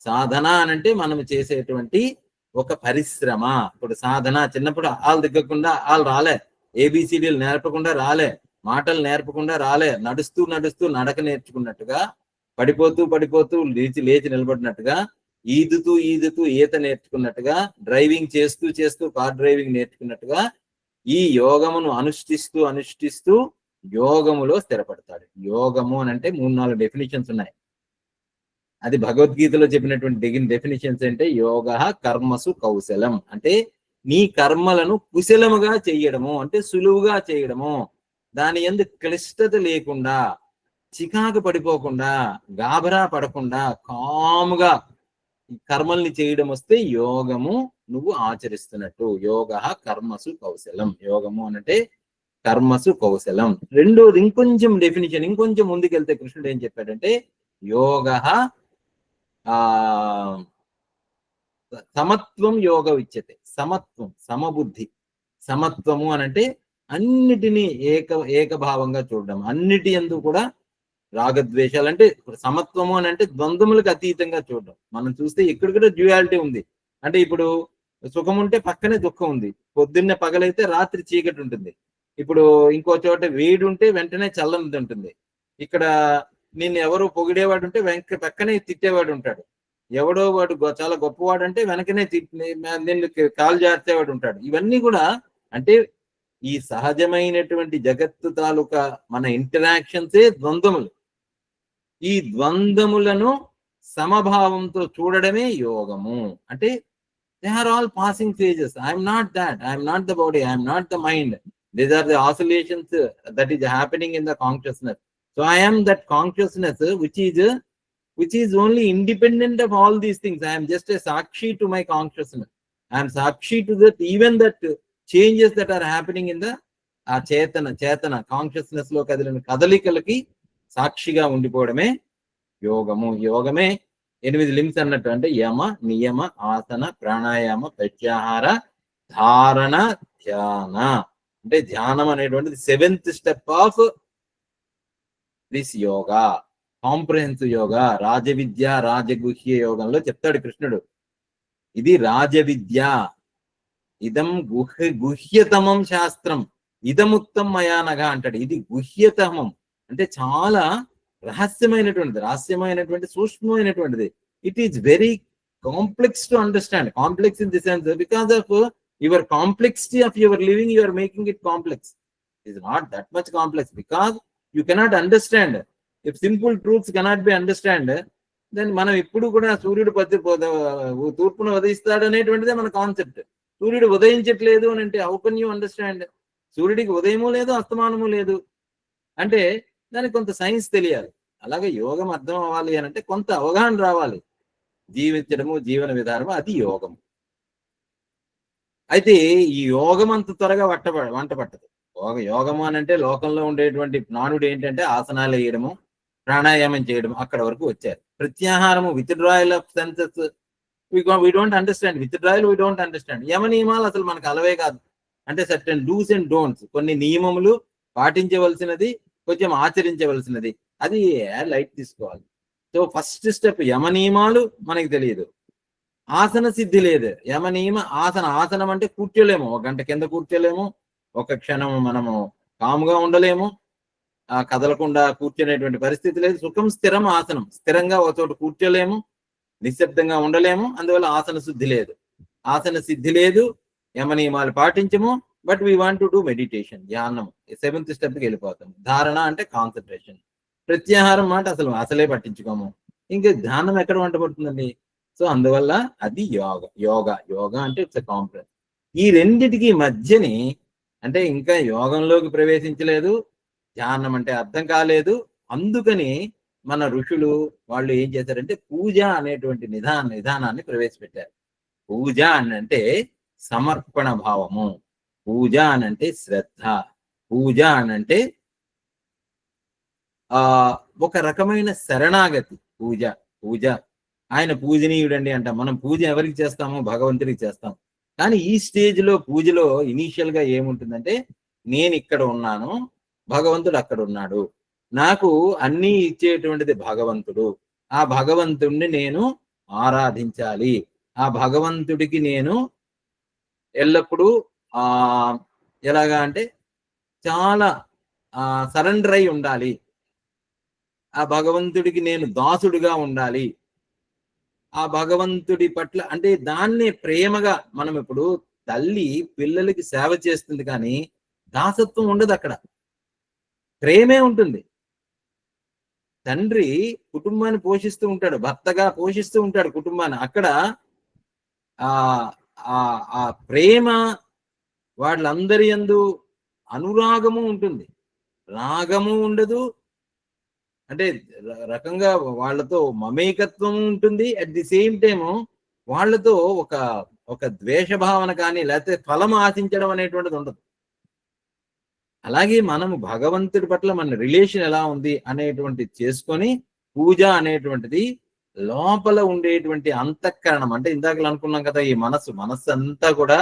సాధన అనంటే మనం చేసేటువంటి ఒక పరిశ్రమ. ఇప్పుడు సాధన చిన్నప్పుడు ఆలు దిగ్గకుండా ఆలు రాలే, ఏబిసిడీలు నేర్పకుండా రాలే, మాటలు నేర్పకుండా రాలే, నడుస్తూ నడక నేర్చుకున్నట్టుగా, పడిపోతూ లేచి నిలబడినట్టుగా, ఈదుతూ ఈత నేర్చుకున్నట్టుగా, డ్రైవింగ్ చేస్తూ కార్ డ్రైవింగ్ నేర్చుకున్నట్టుగా ఈ యోగమును అనుష్ఠిస్తూ యోగములో స్థిరపడతాడు. యోగము అని అంటే 3-4 డెఫినిషన్స్ ఉన్నాయి. అది భగవద్గీతలో చెప్పినటువంటి డెఫినిషన్స్ అంటే యోగ కర్మసు కౌశలం, అంటే నీ కర్మలను కుశలముగా చేయడము, అంటే సులువుగా చేయడము, దాని యందు క్లిష్టత లేకుండా, చికాకు పడిపోకుండా, గాబరా పడకుండా కాముగా కర్మల్ని చేయడం వస్తే యోగము నువ్వు ఆచరిస్తున్నట్టు. యోగ కర్మసు కౌశలం. యోగము అంటే కర్మసు కౌశలం. రెండోది ఇంకొంచెం డెఫినిషన్, ఇంకొంచెం ముందుకెళ్తే కృష్ణుడు ఏం చెప్పాడంటే యోగ సమత్వం యోగ ఉచ్యతే. సమత్వం, సమబుద్ధి. సమత్వము అనంటే అన్నిటినీ ఏకభావంగా చూడడం, అన్నిటి యందు కూడా రాగద్వేషాలు. అంటే సమత్వము అని అంటే ద్వంద్వములకు అతీతంగా చూడడం. మనం చూస్తే ఇక్కడ డ్యూయాలిటీ ఉంది. అంటే ఇప్పుడు సుఖం ఉంటే పక్కనే దుఃఖం ఉంది, పొద్దున్నే పగలైతే రాత్రి చీకటి ఉంటుంది, ఇప్పుడు ఇంకో చోట వేడి ఉంటే వెంటనే చల్లనిది ఉంటుంది, ఇక్కడ నిన్ను ఎవరో పొగిడేవాడు ఉంటే పక్కనే తిట్టేవాడు ఉంటాడు, ఎవడో వాడు చాలా గొప్పవాడు అంటే వెనకనే నిన్ను కాలు జార్చేవాడు ఉంటాడు. ఇవన్నీ కూడా అంటే ఈ సహజమైనటువంటి జగత్తు తాలూకా మన ఇంటరాక్షన్సే ద్వంద్వములు. ఈ ద్వంద్వములను సమభావంతో చూడడమే యోగము. అంటే they are all passing phases. I'm not that, I'm not the body, I'm not the mind. These are the oscillations that is happening in the consciousness. So I am that consciousness which is only independent of all these things. I am just a sakshi to my consciousness. I am sakshi to that, even that changes that are happening in the chetana consciousness lo kadalikalaki సాక్షిగా ఉండిపోవడమే యోగము. యోగమే 8 లిమ్స్ అన్నట్టు. అంటే యమ, నియమ, ఆసన, ప్రాణాయామ, ప్రత్యాహార, ధారణ, ధ్యాన. అంటే ధ్యానం అనేటువంటిది 7th step of this yoga, comprehensive yoga. రాజవిద్య, రాజగుహ్య యోగంలో చెప్తాడు కృష్ణుడు, ఇది రాజవిద్య, ఇదం గుహ్యతమం శాస్త్రం, ఇదముత్తం మయానగా అంటాడు. ఇది గుహ్యతమం అంటే చాలా రహస్యమైనటువంటి సూక్ష్మమైనటువంటిది. It is very complex to understand. Complex in the sense because of your complexity of your living, you are making it complex. It is not that much complex because you cannot understand. If simple truths cannot be understand, then మనం ఎప్పుడు కూడా సూర్యుడు తూర్పున ఉదయిస్తాడు అనేటువంటిదే మన కాన్సెప్ట్. సూర్యుడు ఉదయించట్లేదు అని అంటే హౌ కెన్ యూ అండర్స్టాండ్? సూర్యుడికి ఉదయము లేదు, అస్తమానము లేదు అంటే దానికి కొంత సైన్స్ తెలియాలి. అలాగే యోగం అర్థం అవ్వాలి అని అంటే కొంత అవగాహన రావాలి. జీవించడము, జీవన విధానము, అది యోగం. అయితే ఈ యోగం అంత త్వరగా వంట పట్టదు. యోగము అని అంటే లోకంలో ఉండేటువంటి నానుడు ఏంటంటే ఆసనాలు వేయడము, ప్రాణాయామం చేయడం, అక్కడ వరకు వచ్చారు. ప్రత్యాహారము, withdrawal of senses, we don't understand. Withdrawal we don't understand. యమ నియమాలు అసలు మనకు అలవే కాదు. అంటే సర్టెన్ డూస్ అండ్ డోంట్స్, కొన్ని నియమములు పాటించవలసినది, కొంచెం ఆచరించవలసినది, అది లైట్ తీసుకోవాలి. సో ఫస్ట్ స్టెప్ యమ నియమాలు మనకి తెలియదు, ఆసన సిద్ధి లేదు. యమ నియమ ఆసనం అంటే కూర్చోలేము, 1 గంట కింద కూర్చోలేము, ఒక క్షణం మనము కాముగా ఉండలేము, కదలకుండా కూర్చునేటువంటి పరిస్థితి లేదు. సుఖం స్థిరం ఆసనం, స్థిరంగా ఒక చోట కూర్చోలేము, నిశ్శబ్దంగా ఉండలేము. అందువల్ల ఆసన శుద్ధి లేదు, ఆసన సిద్ధి లేదు, యమ నియమాలు పాటించము. But we want to do meditation, ధ్యానం, 7th స్టెప్కి వెళ్ళిపోతాం. ధారణ అంటే కాన్సన్ట్రేషన్. ప్రత్యాహారం మాట అసలే పట్టించుకోము. ఇంకా ధ్యానం ఎక్కడ వంట పడుతుందండి? సో అందువల్ల అది యోగా అంటే ఇట్స్ కాంప్లెక్స్. ఈ రెండిటికి మధ్యని అంటే ఇంకా యోగంలోకి ప్రవేశించలేదు, ధ్యానం అంటే అర్థం కాలేదు. అందుకని మన ఋషులు వాళ్ళు ఏం చేశారంటే పూజ అనేటువంటి విధానాన్ని ప్రవేశపెట్టారు. పూజ అని అంటే సమర్పణ భావము, పూజ అని అంటే శ్రద్ధ, పూజ అని అంటే ఒక రకమైన శరణాగతి. పూజ ఆయన పూజనీయుడండి అంట. మనం పూజ ఎవరికి చేస్తాము? భగవంతుడికి చేస్తాం. కానీ ఈ స్టేజ్ లో పూజలో ఇనీషియల్ గా ఏముంటుందంటే నేను ఇక్కడ ఉన్నాను, భగవంతుడు అక్కడ ఉన్నాడు, నాకు అన్నీ ఇచ్చేటువంటిది భగవంతుడు, ఆ భగవంతుడిని నేను ఆరాధించాలి, ఆ భగవంతుడికి నేను ఎల్లప్పుడూ ఎలాగా అంటే చాలా సరెండర్ అయి ఉండాలి, ఆ భగవంతుడికి నేను దాసుడిగా ఉండాలి, ఆ భగవంతుడి పట్ల అంటే దాన్నే ప్రేమగా మనం ఇప్పుడు తల్లి పిల్లలకి సేవ చేస్తుంది కానీ దాసత్వం ఉండదు, అక్కడ ప్రేమే ఉంటుంది. తండ్రి కుటుంబాన్ని పోషిస్తూ ఉంటాడు, భర్తగా పోషిస్తూ ఉంటాడు కుటుంబాన్ని. అక్కడ ఆ ప్రేమ వాళ్ళందరి యందు అనురాగము ఉంటుంది, రాగము ఉండదు. అంటే రకంగా వాళ్ళతో మమేకత్వం ఉంటుంది. అట్ ది సేమ్ టైము వాళ్ళతో ఒక ద్వేష భావన కానీ లేకపోతే ఫలం ఆశించడం అనేటువంటిది ఉండదు. అలాగే మనము భగవంతుడి పట్ల మన రిలేషన్ ఎలా ఉంది అనేటువంటిది చేసుకొని పూజ అనేటువంటిది లోపల ఉండేటువంటి అంతఃకరణం. అంటే ఇందాక అనుకున్నాం కదా, ఈ మనస్సు అంతా కూడా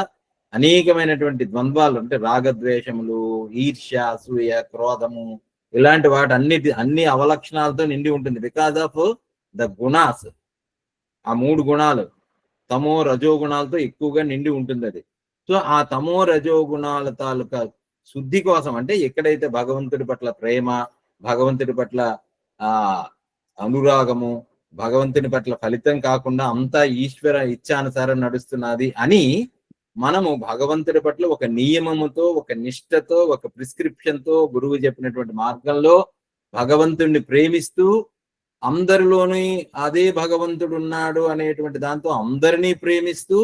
అనేకమైనటువంటి ద్వంద్వాలు అంటే రాగద్వేషములు, ఈర్ష్య, అసూయ, క్రోధము, ఇలాంటి అన్ని అవలక్షణాలతో నిండి ఉంటుంది. బికాజ్ ఆఫ్ ద గుణాస్, ఆ 3 గుణాలు తమో రజో గుణాలతో ఎక్కువగా నిండి ఉంటుంది అది. సో ఆ తమో రజో గుణాల తాలూకా శుద్ధి కోసం అంటే ఎక్కడైతే భగవంతుడి పట్ల ప్రేమ, భగవంతుడి పట్ల అనురాగము, భగవంతుని పట్ల ఫలితం కాకుండా అంతా ఈశ్వర ఇచ్ఛానుసారం నడుస్తున్నది అని మనము భగవంతుడి పట్ల ఒక నియమముతో, ఒక నిష్టతో, ఒక ప్రిస్క్రిప్షన్తో గురువు చెప్పినటువంటి మార్గంలో భగవంతుడిని ప్రేమిస్తూ అందరిలోని అదే భగవంతుడు ఉన్నాడు అనేటువంటి దాంతో అందరినీ ప్రేమిస్తూ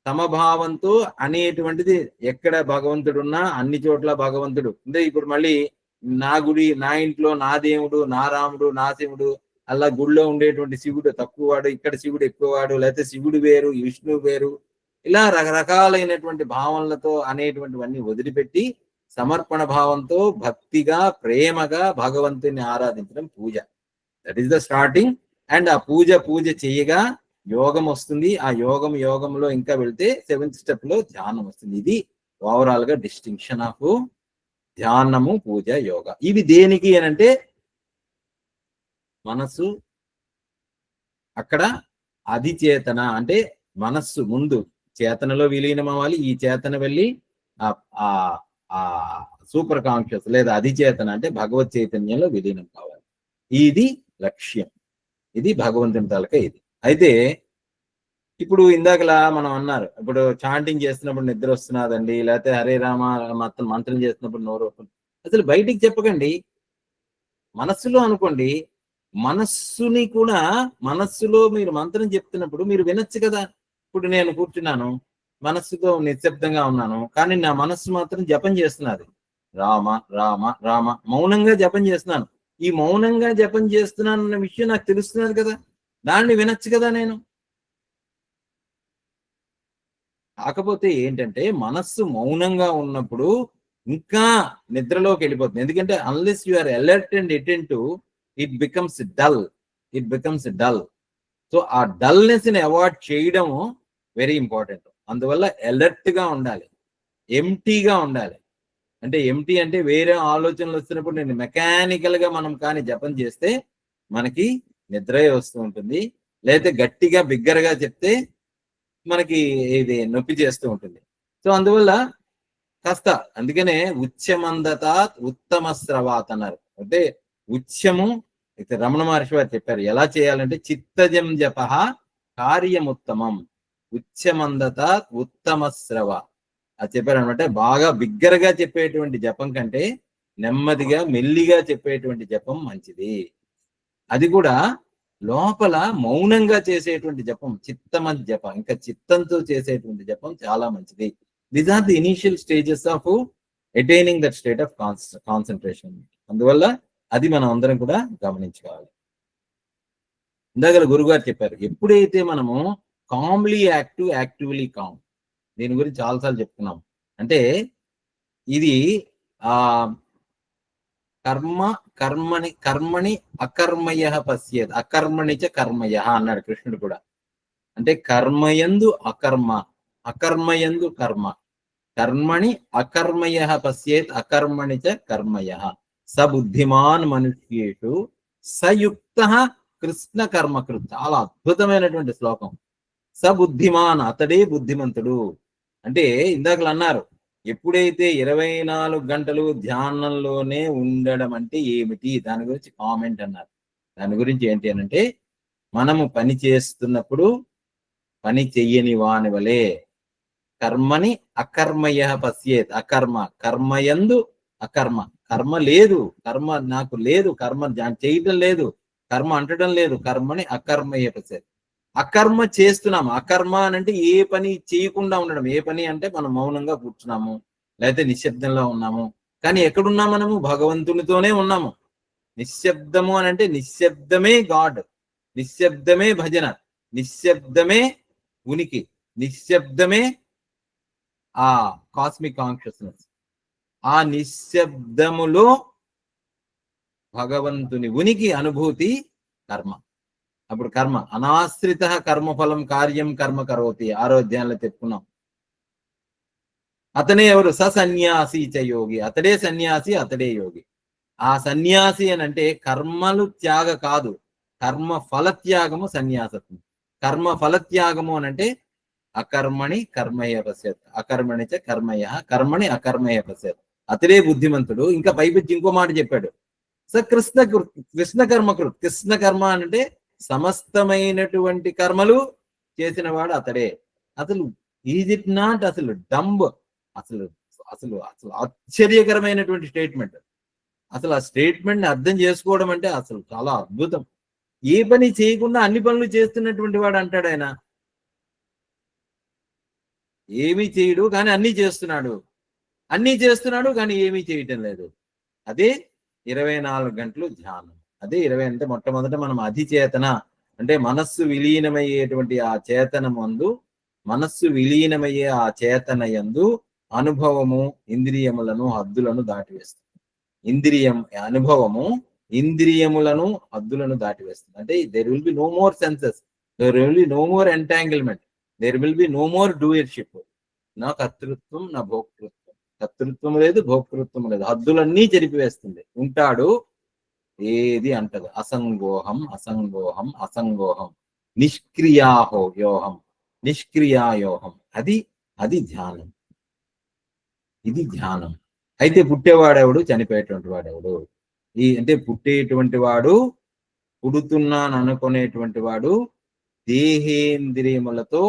సమభావంతో అనేటువంటిది ఎక్కడ భగవంతుడున్నా అన్ని చోట్ల భగవంతుడు. అంటే ఇప్పుడు మళ్ళీ నా గుడి, నా ఇంట్లో నా దేవుడు, నా రాముడు, నా శివుడు, అలా గుడిలో ఉండేటువంటి శివుడు తక్కువవాడు, ఇక్కడ శివుడు ఎక్కువవాడు, లేకపోతే శివుడు వేరు, విష్ణువు వేరు, ఇలా రకరకాలైనటువంటి భావనలతో అనేటువంటివన్నీ వదిలిపెట్టి సమర్పణ భావంతో భక్తిగా ప్రేమగా భగవంతుని ఆరాధించడం పూజ. That is the starting. And ఆ పూజ చేయగా యోగం వస్తుంది. ఆ యోగంలో ఇంకా వెళ్తే 7th స్టెప్ లో ధ్యానం వస్తుంది. ఇది ఓవరాల్ గా డిస్టింక్షన్ ఆఫ్ ధ్యానము, పూజ, యోగ. ఇవి దేనికి అనంటే మనస్సు అక్కడ అధిచేతన అంటే మనస్సు ముందు చేతనలో విలీనం అవ్వాలి. ఈ చేతన వెళ్ళి ఆ సూపర్ కాన్షియస్ లేదా అధిచేతన అంటే భగవత్ చైతన్యంలో విలీనం కావాలి. ఇది లక్ష్యం, ఇది భగవంతుని తాలూకా ఇది. అయితే ఇప్పుడు ఇందాకలా మనం అన్నారు, ఇప్పుడు చాంటింగ్ చేస్తున్నప్పుడు నిద్ర వస్తున్నదండి, లేకపోతే హరే రామ మంత్రం చేస్తున్నప్పుడు నోరు వస్తుంది. అసలు బయటికి చెప్పకండి, మనస్సులో అనుకోండి. మనస్సుని కూడా మనస్సులో మీరు మంత్రం చెప్తున్నప్పుడు మీరు వినొచ్చు కదా. ఇప్పుడు నేను కూర్చున్నాను, మనస్సుతో నిశ్శబ్దంగా ఉన్నాను, కానీ నా మనస్సు మాత్రం జపం చేస్తున్నది. రామ రామ రామ మౌనంగా జపం చేస్తున్నాను. ఈ మౌనంగా జపం చేస్తున్నాను అన్న విషయం నాకు తెలుస్తున్నది కదా, దాన్ని వినొచ్చు కదా నేను. కాకపోతే ఏంటంటే మనస్సు మౌనంగా ఉన్నప్పుడు ఇంకా నిద్రలోకి వెళ్ళిపోతుంది. ఎందుకంటే unless you are alert and attentive, it becomes dull. So ఆ డల్నెస్ ని అవాయిడ్ చేయడం వెరీ ఇంపార్టెంట్. అందువల్ల అలర్ట్ గా ఉండాలి, ఎంటీగా ఉండాలి. అంటే ఎంటీ అంటే వేరే ఆలోచనలు వస్తున్నప్పుడు నేను మెకానికల్ గా మనం కానీ జపం చేస్తే మనకి నిద్రే వస్తూ ఉంటుంది, లేకపోతే గట్టిగా బిగ్గరగా చెప్తే మనకి ఇది నొప్పి చేస్తూ ఉంటుంది. సో అందువల్ల కాస్త అందుకనే ఉచ్ఛమందతాత్ ఉత్తమ స్రవాత్ అన్నారు. అంటే ఉచ్ఛము అయితే రమణ మహర్షి వారు చెప్పారు ఎలా చేయాలంటే చిత్తజం జప కార్యముత్తమం ఉచ్ఛమందతాత్ ఉత్తమ స్రవ అది చెప్పారు అనమాట. బాగా బిగ్గరగా చెప్పేటువంటి జపం కంటే నెమ్మదిగా మెల్లిగా చెప్పేటువంటి జపం మంచిది. అది కూడా లోపల మౌనంగా చేసేటువంటి జపం చిత్తమత్ జపం, ఇంకా చిత్తంతో చేసేటువంటి జపం చాలా మంచిది. These are the initial stages of attaining that state of concentration. అందువల్ల అది మనం అందరం కూడా గమనించుకోవాలి. ఇందాక గురుగారు చెప్పారు, ఎప్పుడైతే మనము కామ్లీ యాక్టివ్, యాక్టివ్లీ కామ్, దీని గురించి చాలాసార్లు చెప్తున్నాం. అంటే ఇది ఆ కర్మణి అకర్మయ పశ్యేత్, అకర్మణిచ కర్మయ అన్నాడు కృష్ణుడు కూడా. అంటే కర్మయందు అకర్మ, అకర్మయందు కర్మ, కర్మణి అకర్మయ పశ్యేత్ అకర్మణిచ కర్మయ స బుద్ధిమాన్ మనుష్యేషు సయుక్త కృష్ణ కర్మకృత్. చాలా అద్భుతమైనటువంటి శ్లోకం. స బుద్ధిమాన్, అతడే బుద్ధిమంతుడు. అంటే ఇందాకలు అన్నారు, ఎప్పుడైతే 24 గంటలు ధ్యానంలోనే ఉండడం అంటే ఏమిటి, దాని గురించి కామెంట్ అన్నారు. దాని గురించి ఏంటి అని అంటే, మనము పని చేస్తున్నప్పుడు పని చెయ్యని వాని వలే కర్మని అకర్మయ పశ్యేత్, అకర్మ, కర్మయందు అకర్మ, కర్మ లేదు, కర్మ నాకు లేదు, కర్మ చేయటం లేదు, కర్మ అంటడం లేదు, కర్మని అకర్మయ పశ్యేత్. అకర్మ చేస్తున్నాము. అకర్మ అంటే ఏ పని చేయకుండా ఉండడం. ఏ పని అంటే మనం మౌనంగా కూర్చున్నాము, లేకపోతే నిశ్శబ్దంలో ఉన్నాము. కానీ ఎక్కడున్నాం మనము? భగవంతునితోనే ఉన్నాము. నిశ్శబ్దము అని అంటే నిశ్శబ్దమే గాడ్, నిశ్శబ్దమే భజన, నిశ్శబ్దమే ఉనికి, నిశ్శబ్దమే ఆ కాస్మిక్ కాన్షియస్నెస్. ఆ నిశ్శబ్దములో భగవంతుని ఉనికి అనుభూతి కర్మ. అప్పుడు కర్మ అనాశ్రిత కర్మఫలం కార్యం కర్మ కరోతి, 6వ అధ్యాయంలో చెప్పుకున్నాం. అతనే ఎవరు? సన్యాసి చ యోగి, అతడే సన్యాసి, అతడే యోగి. ఆ సన్యాసి అని అంటే కర్మలు త్యాగ కాదు, కర్మ ఫలత్యాగము సన్యాసత్వం. కర్మ ఫలత్యాగము అని అంటే అకర్మణి కర్మయ పశ్యత్, అకర్మణి చ కర్మయ కర్మణి అకర్మయ పశ్యత్. అతడే బుద్ధిమంతుడు. ఇంకా పైపెచ్చి ఇంకో మాట చెప్పాడు, కృష్ణ కర్మకృత్. కృష్ణ కర్మ అంటే సమస్తమైనటువంటి కర్మలు చేసిన వాడు అతడే. అసలు ఈజ్ ఇట్ నాట్ అసలు డంబ్, అసలు అసలు అసలు ఆశ్చర్యకరమైనటువంటి స్టేట్మెంట్. అసలు ఆ స్టేట్మెంట్ ని అర్థం చేసుకోవడం అంటే అసలు చాలా అద్భుతం. ఏ పని చేయకుండా అన్ని పనులు చేస్తున్నటువంటి వాడు అంటాడు ఆయన. ఏమీ చేయడు కానీ అన్ని చేస్తున్నాడు, అన్ని చేస్తున్నాడు కానీ ఏమీ చేయటం లేదు. అదే 24 గంటలు ధ్యానం. అదే 20 అంటే మొట్టమొదట మనం అధిచేతన అంటే మనస్సు విలీనమయ్యేటువంటి ఆ చేతనమందు, మనస్సు విలీనమయ్యే ఆ చేతన యందు అనుభవము ఇంద్రియములను హద్దులను దాటివేస్తుంది. అనుభవము ఇంద్రియములను హద్దులను దాటివేస్తుంది. అంటే there will be no more senses, there will be no more entanglement, there will be no more doership. నా కర్తృత్వం, నా భోక్తృత్వం. కర్తృత్వం లేదు, భోక్తృత్వం లేదు, హద్దులన్నీ చెరిపివేస్తుంది. ఉంటాడు, ఏది అంటదు. అసంగోహం అసంగోహం అసంగోహం నిష్క్రియాయోహం నిష్క్రియాయోహం. అది ధ్యానం. ఇది ధ్యానం. అయితే పుట్టేవాడెవడు, చనిపోయేటువంటి వాడెవడు? అంటే పుట్టేటువంటి వాడు, పుడుతున్నాను అనుకునేటువంటి వాడు దేహేంద్రియములతో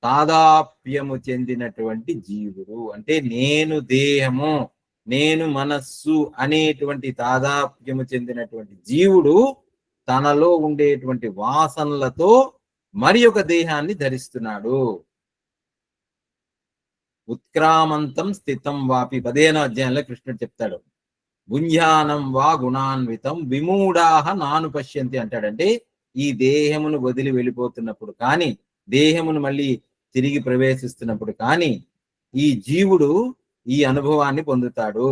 తాదాప్యము చెందినటువంటి జీవుడు. అంటే నేను దేహము, నేను మనస్సు అనేటువంటి తాదాప్యము చెందినటువంటి జీవుడు తనలో ఉండేటువంటి వాసనలతో మరి ఒక దేహాన్ని ధరిస్తున్నాడు. ఉత్క్రామంతం స్థితం వాపి 15వ అధ్యాయంలో కృష్ణుడు చెప్తాడు, గుంజానం వా గుణాన్వితం విమూఢాహ నాను పశ్యంతి అంటాడంటే ఈ దేహమును వదిలి వెళ్ళిపోతున్నప్పుడు కానీ, దేహమును మళ్ళీ తిరిగి ప్రవేశిస్తున్నప్పుడు కానీ ఈ జీవుడు ఈ అనుభవాన్ని పొందుతాడు.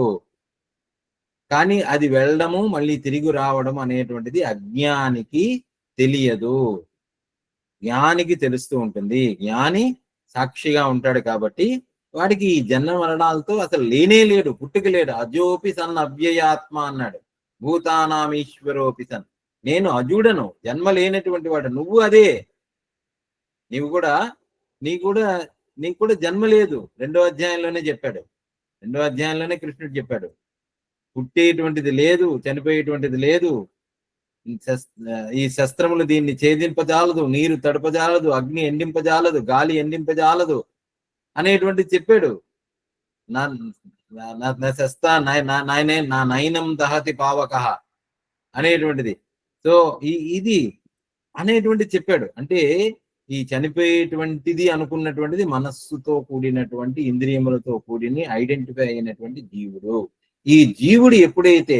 కానీ అది వెళ్ళడము మళ్ళీ తిరిగి రావడం అనేటువంటిది అజ్ఞానికి తెలియదు, జ్ఞానికి తెలుస్తూ ఉంటుంది. జ్ఞాని సాక్షిగా ఉంటాడు కాబట్టి వాడికి ఈ జన్మ మరణాలతో అసలు లేనే లేడు, పుట్టుక లేడు. అజోపి సన్ అవ్యయాత్మ అన్నాడు, భూతానామీశ్వరోపి సన్. నేను అజుడను, జన్మ లేనటువంటి వాడు. నువ్వు అదే, నీకు కూడా జన్మ లేదు. 2వ అధ్యాయంలోనే చెప్పాడు, 2వ అధ్యాయంలోనే కృష్ణుడు చెప్పాడు, పుట్టేటువంటిది లేదు, చనిపోయేటువంటిది లేదు. ఈ శస్త్రములు దీన్ని ఛేదింపజాలదు, నీరు తడపజాలదు, అగ్ని ఎండింపజాలదు, గాలి ఎండింపజాలదు అనేటువంటిది చెప్పాడు. నా నైనం దహతి పావక అనేటువంటిది. సో ఇది అనేటువంటి చెప్పాడు. అంటే ఈ చనిపోయేటువంటిది అనుకున్నటువంటిది మనస్సుతో కూడినటువంటి ఇంద్రియములతో కూడిని ఐడెంటిఫై అయినటువంటి జీవుడు. ఈ జీవుడు ఎప్పుడైతే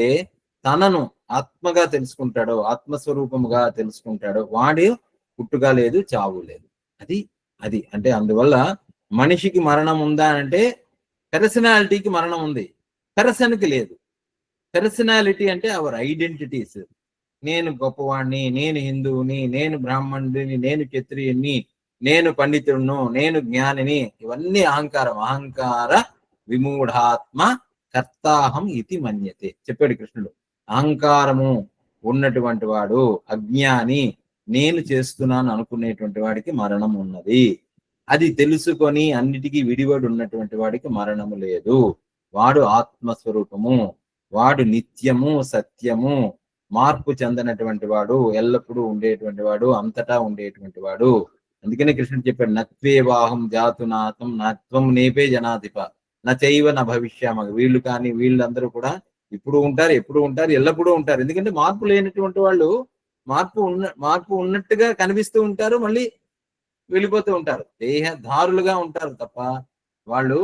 తనను ఆత్మగా తెలుసుకుంటాడో, ఆత్మస్వరూపముగా తెలుసుకుంటాడో, వాడు పుట్టుక లేదు, చావు లేదు. అది అది అంటే అందువల్ల మనిషికి మరణం ఉందా అంటే పర్సనాలిటీకి మరణం ఉంది, పర్సన్కి లేదు. పర్సనాలిటీ అంటే అవర్ ఐడెంటిటీస్. నేను గొప్పవాణ్ణి, నేను హిందువుని, నేను బ్రాహ్మణుడిని, నేను క్షత్రియుని, నేను పండితుడును, నేను జ్ఞానిని, ఇవన్నీ అహంకారం. అహంకార విమూఢాత్మ కర్తాహం ఇది మన్యతే చెప్పాడు కృష్ణుడు. అహంకారము ఉన్నటువంటి వాడు అజ్ఞాని, నేను చేస్తున్నాను అనుకునేటువంటి వాడికి మరణం ఉన్నది. అది తెలుసుకొని అన్నిటికీ విడివడి ఉన్నటువంటి వాడికి మరణము లేదు. వాడు ఆత్మస్వరూపము, వాడు నిత్యము, సత్యము, మార్పు చెందనటువంటి వాడు, ఎల్లప్పుడూ ఉండేటువంటి వాడు, అంతటా ఉండేటువంటి వాడు. అందుకనే కృష్ణుడు చెప్పాడు, నత్వేవాహం జాతునాథం నత్వం నేపే జనాధిప నచైవ న భవిష్యామ. వీళ్ళు కానీ వీళ్ళందరూ కూడా ఇప్పుడు ఉంటారు, ఎప్పుడు ఉంటారు, ఎల్లప్పుడూ ఉంటారు. ఎందుకంటే మార్పు లేనటువంటి వాళ్ళు మార్పు ఉన్నట్టుగా కనిపిస్తూ ఉంటారు, మళ్ళీ వెళ్ళిపోతూ ఉంటారు. దేహధారులుగా ఉంటారు తప్ప వాళ్ళు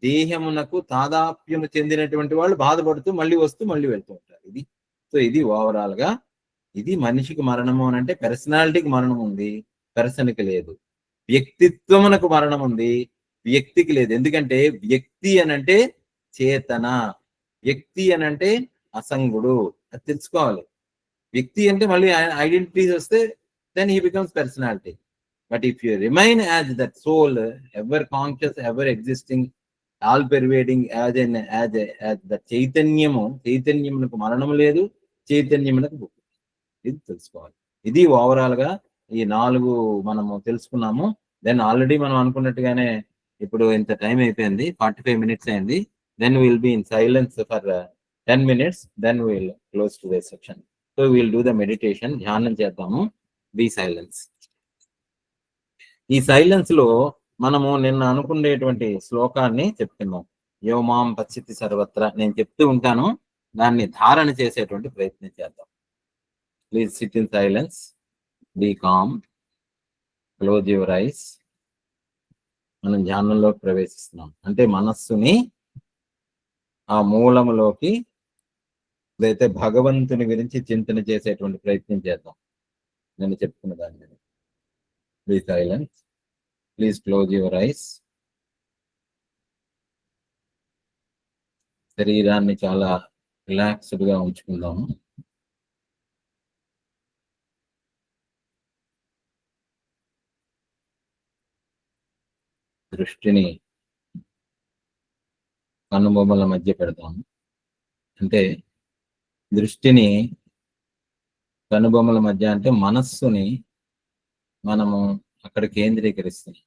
దేహమునకు తాదాప్యము చెందినటువంటి వాళ్ళు బాధపడుతూ మళ్ళీ వస్తూ మళ్ళీ వెళ్తూ ఉంటారు. ఇది ఓవరాల్ గా ఇది మనిషికి మరణము అని అంటే పర్సనాలిటీకి మరణం ఉంది, పర్సన్కి లేదు. వ్యక్తిత్వమునకు మరణం ఉంది, వ్యక్తికి లేదు. ఎందుకంటే వ్యక్తి అనంటే చేతన, వ్యక్తి అనంటే అసంగుడు. అది తెలుసుకోవాలి. వ్యక్తి అంటే మళ్ళీ ఐడెంటిటీస్ వస్తే then he becomes personality. But if you remain as that soul, ever conscious, ever existing, all pervading as the చైతన్యమునకు మరణం లేదు, చైతన్యమునకు ఇది తెలుసుకోవాలి. ఇది ఓవరాల్ గా ఈ 4 మనము తెలుసుకున్నాము. దెన్ ఆల్రెడీ మనం అనుకున్నట్టుగానే ఇప్పుడు ఇంత టైం అయిపోయింది, 45 minutes అయింది. Then will be in silence for 10 minutes, then will close to the section. So will do the meditation. ధ్యానం చేద్దాము. B silence. ఈ సైలెన్స్ లో మనము నిన్న అనుకునేటువంటి శ్లోకాన్ని చెప్తున్నాం. యోమాం పశ్చితి సర్వత్ర. నేను చెప్తూ ఉంటాను, దాన్ని ధారణ చేసేటువంటి ప్రయత్నం చేద్దాం. Please sit in silence, be calm, close your eyes. మనం ధ్యానంలోకి ప్రవేశిస్తున్నాం. అంటే మనస్సుని ఆ మూలములోకి, అయితే భగవంతుని గురించి చింతన చేసేటువంటి ప్రయత్నం చేద్దాం. నేను చెప్తున్న దాని మీద. Be silence, please close your eyes. శరీరాన్ని చాలా రిలాక్స్డ్ గా ఉంచుకుందాము. దృష్టిని కనుబొమ్మల మధ్య పెడతాము. అంటే దృష్టిని కనుబొమ్మల మధ్య అంటే మనస్సుని మనము అక్కడ కేంద్రీకరిస్తున్నాం.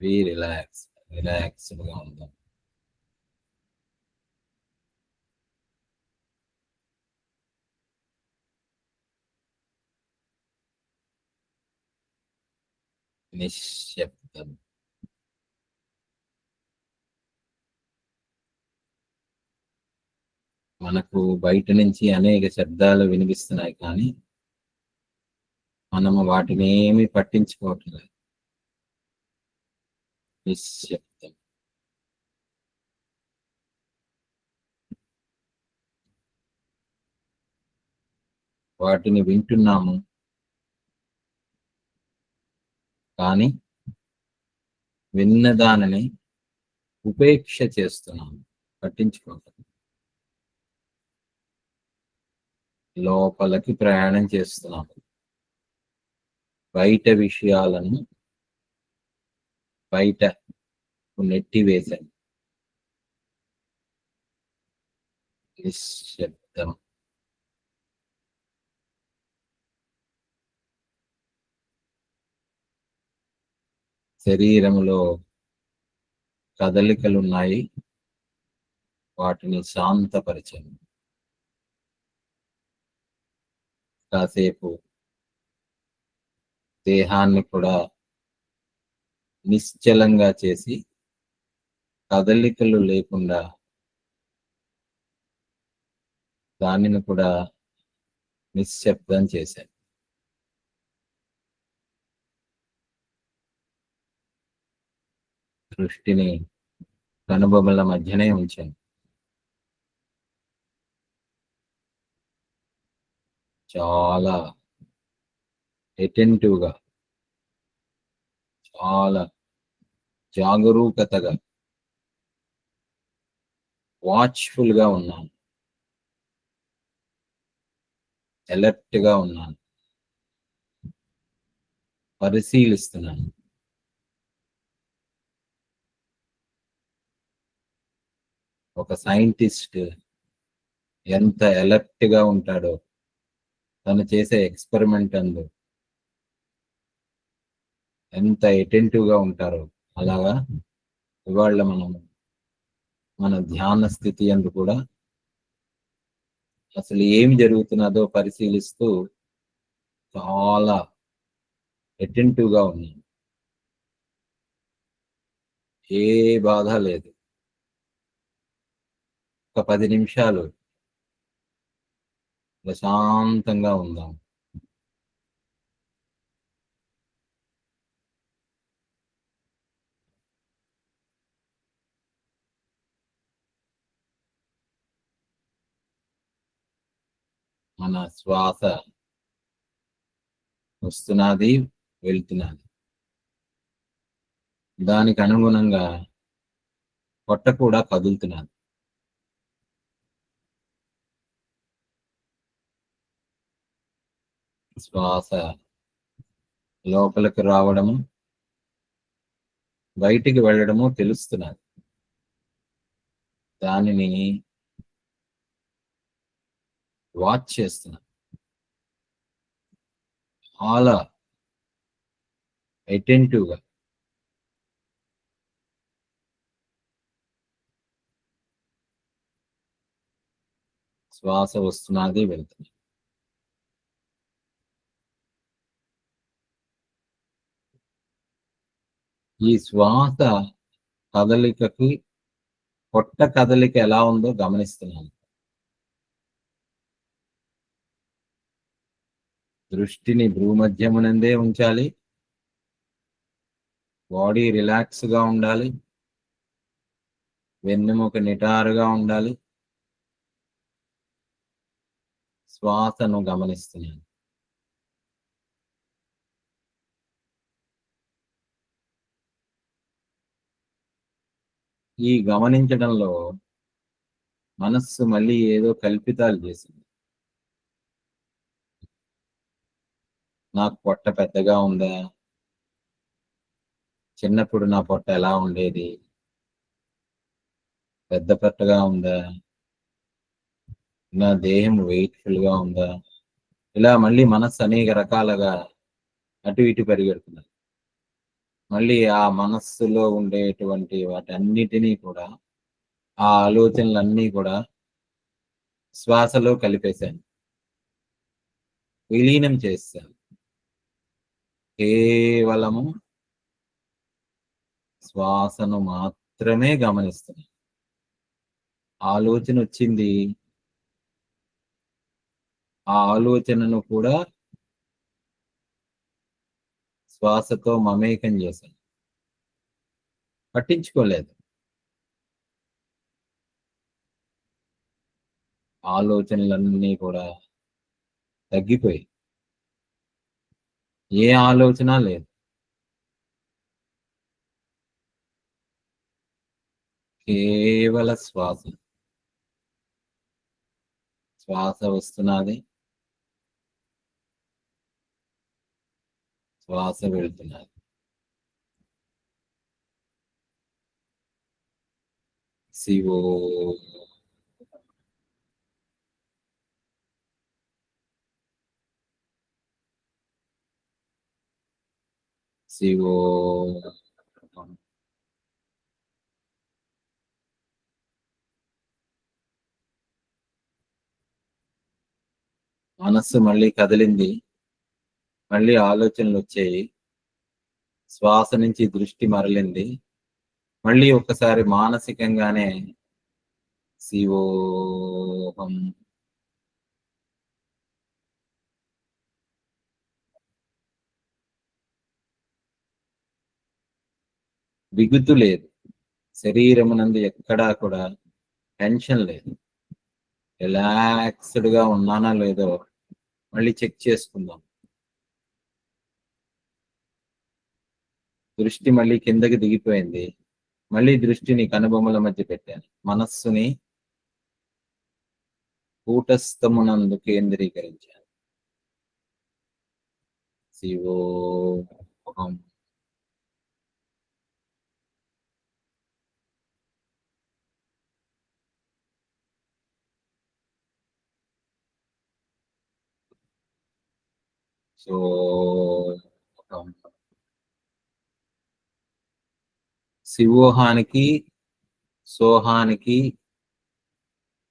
రిలాక్స్డ్ గా ఉందాం. నిశ్శబ్దం. మనకు బయట నుంచి అనేక శబ్దాలు వినిపిస్తున్నాయి, కానీ మనము వాటిని ఏమీ పట్టించుకోవటం లేదు. నిశ్శబ్దం. వాటిని వింటున్నాము, కానీ విన్నదానిని ఉపేక్ష చేస్తున్నాము, పట్టించుకోవటం. లోపలికి ప్రయాణం చేస్తున్నాము. బయట విషయాలను బయట నెట్టివేశాను. నిశ్శబ్దం. శరీరములో కదలికలున్నాయి, వాటిని శాంతపరచను. కాసేపు దేహాన్ని కూడా నిశ్చలంగా చేసి కదలికలు లేకుండా దానిని కూడా నిశ్శబ్దం చేశాను. దృష్టిని కనుబొమ్మల మధ్యనే ఉంచాను. చాలా అటెంటివ్గా, చాలా జాగరూకతగా, వాచ్ఫుల్ గా ఉన్నాను, అలర్ట్ గా ఉన్నాను, పరిశీలిస్తున్నాను. ఒక సైంటిస్ట్ ఎంత అలర్ట్ గా ఉంటాడో తను చేసే ఎక్స్పెరిమెంట్ అందు ఎంత అటెంటివ్ గా ఉంటారో అలాగా ఇవాళ మన ధ్యాన స్థితి అందు కూడా అసలు ఏం జరుగుతున్నదో పరిశీలిస్తూ చాలా అటెంటివ్ గా ఉన్నాను. ఏ బాధ లేదు. ఒక 10 నిమిషాలు ప్రశాంతంగా ఉందాం. మన శ్వాస వస్తున్నది, వెళ్తున్నది. దానికి అనుగుణంగా పొట్ట కూడా కదులుతున్నది. శ్వాస లోపలికి రావడము, బయటికి వెళ్ళడము తెలుస్తున్నది. దానిని వాచ్ చేస్తున్నా. చాలా అటెంటివ్గా. శ్వాస వస్తున్నది, వెళ్తున్నది. ఈ శ్వాస కదలికకి పొట్ట కదలిక ఎలా ఉందో గమనిస్తున్నాను. దృష్టిని భ్రూమధ్యమునందే ఉంచాలి. బాడీ రిలాక్స్ గా ఉండాలి. వెన్నెముక నిటారుగా ఉండాలి. శ్వాసను గమనిస్తున్నాను. ఈ గమనించడంలో మనస్సు మళ్ళీ ఏదో కల్పితాలు చేసింది. నాకు పొట్ట పెద్దగా ఉందా? చిన్నప్పుడు నా పొట్ట ఎలా ఉండేది? పెద్ద పొట్టగా ఉందా? నా దేహం వెయిట్ఫుల్ గా ఉందా? ఇలా మళ్ళీ మనస్సు అనేక రకాలుగా అటు ఇటు పరిగెడుతున్నది. మళ్ళీ ఆ మనస్సులో ఉండేటువంటి వాటన్నిటినీ కూడా, ఆ ఆలోచనలన్నీ కూడా శ్వాసలో కలిపేశాను, విలీనం చేశాను. కేవలము శ్వాసను మాత్రమే గమనిస్తున్నాను. ఆలోచన వచ్చింది, ఆ ఆలోచనను కూడా శ్వాసతో మమేకం చేశాను. పట్టించుకోలేదు. ఆలోచనలన్నీ కూడా తగ్గిపోయి ఏ ఆలోచన లేదు. కేవల శ్వాస. శ్వాస వస్తున్నది, శ్వాస వెళ్తున్నది. శివో శివో. మనస్సు మళ్ళీ కదిలింది. మళ్ళీ ఆలోచనలు వచ్చాయి, శ్వాస నుంచి దృష్టి మరలింది, మళ్ళీ ఒక్కసారి మానసికంగానే శివోహం బిగుతు లేదు, శరీరమునందు ఎక్కడా కూడా టెన్షన్ లేదు. రిలాక్స్డ్ గా ఉన్నానా లేదో మళ్ళీ చెక్ చేసుకుందాం. దృష్టి మళ్ళీ కిందకి దిగిపోయింది. మళ్ళీ దృష్టిని కనుబొమ్మల మధ్య పెట్టాను. మనస్సుని కూటస్థమునందు కేంద్రీకరించాను. శివోహం సోహం. శివోహానికి సోహానికి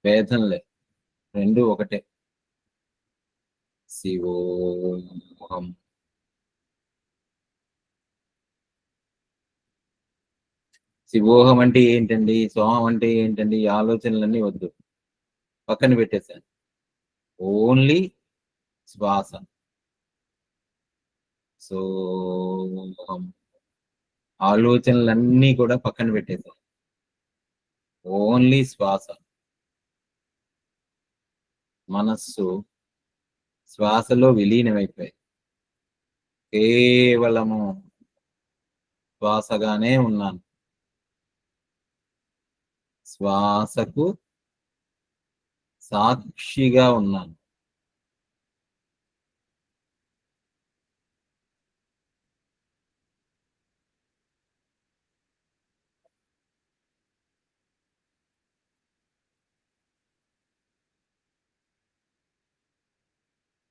భేదం లేదు, రెండు ఒకటే. శివోహం. శివోహం అంటే ఏంటండి, సోహం అంటే ఏంటండి, ఈ ఆలోచనలన్నీ వద్దు, పక్కన పెట్టేశాను. ఓన్లీ శ్వాస. సోహం. ఆలోచనలన్నీ కూడా పక్కన పెట్టేశాను, ఓన్లీ శ్వాస. మనస్సు శ్వాసలో విలీనమైపోయి కేవలము శ్వాసగానే ఉన్నాను. శ్వాసకు సాక్షిగా ఉన్నాను.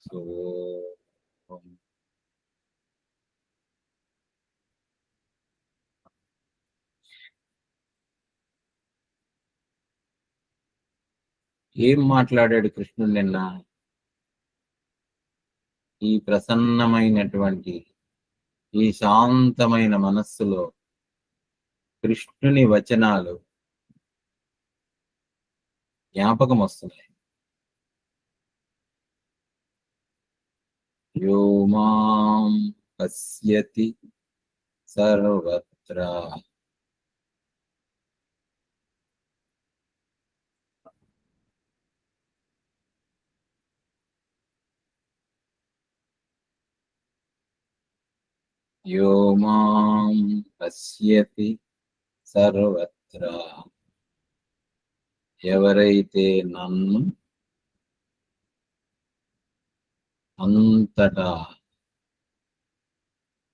సో ఏం మాట్లాడాడు కృష్ణుడు నిన్న? ఈ ప్రసన్నమైనటువంటి ఈ శాంతమైన మనస్సులో కృష్ణుని వచనాలు జ్ఞాపకం వస్తున్నాయి. యో మాం పశ్యతి సర్వత్ర యో మాం పశ్యతి సర్వత్ర. ఎవరైతే నన్ను అంతటా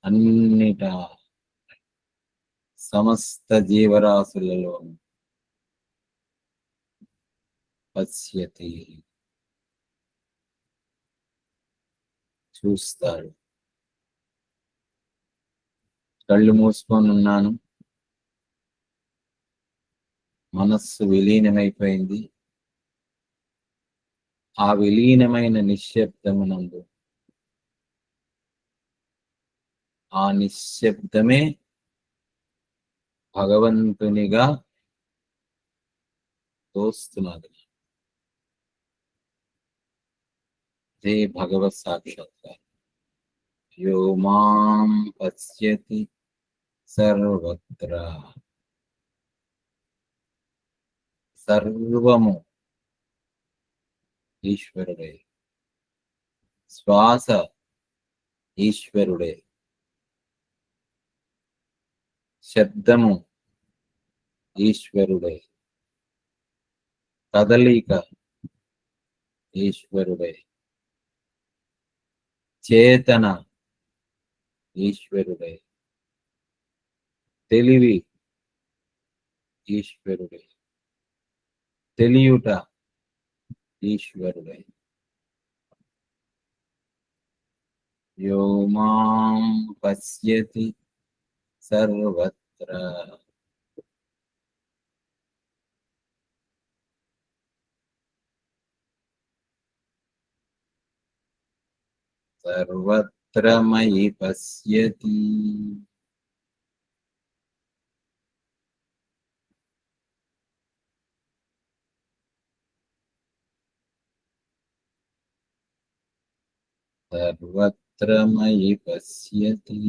అన్నిటా సమస్త జీవరాశులలో పశ్యతి చూస్తాడు. కళ్ళు మూసుకొని ఉన్నాను, మనస్సు విలీనమైపోయింది. ఆ విలీనమైన నిశ్శబ్దమునందు ఆ నిశ్శబ్దమే భగవంతునిగా తోస్తున్నది. అదే భగవత్ సాక్షాత్కారం. యో మాం పశ్యతి సర్వత్ర. సర్వము ఈశ్వరుడే, శ్వాస ఈశ్వరుడే, శబ్దము ఈశ్వరుడే, కదలిక ఈశ్వరుడే, చేతన ఈశ్వరుడే, తెలివి ఈశ్వరుడే, తెలియుట ఈశ్వరుడే. యో మాం పశ్యతి సర్వత్ర. సర్వత్ర సర్వత్ర మయి పశ్యతి. సర్వత్ర మయి పశ్యతి.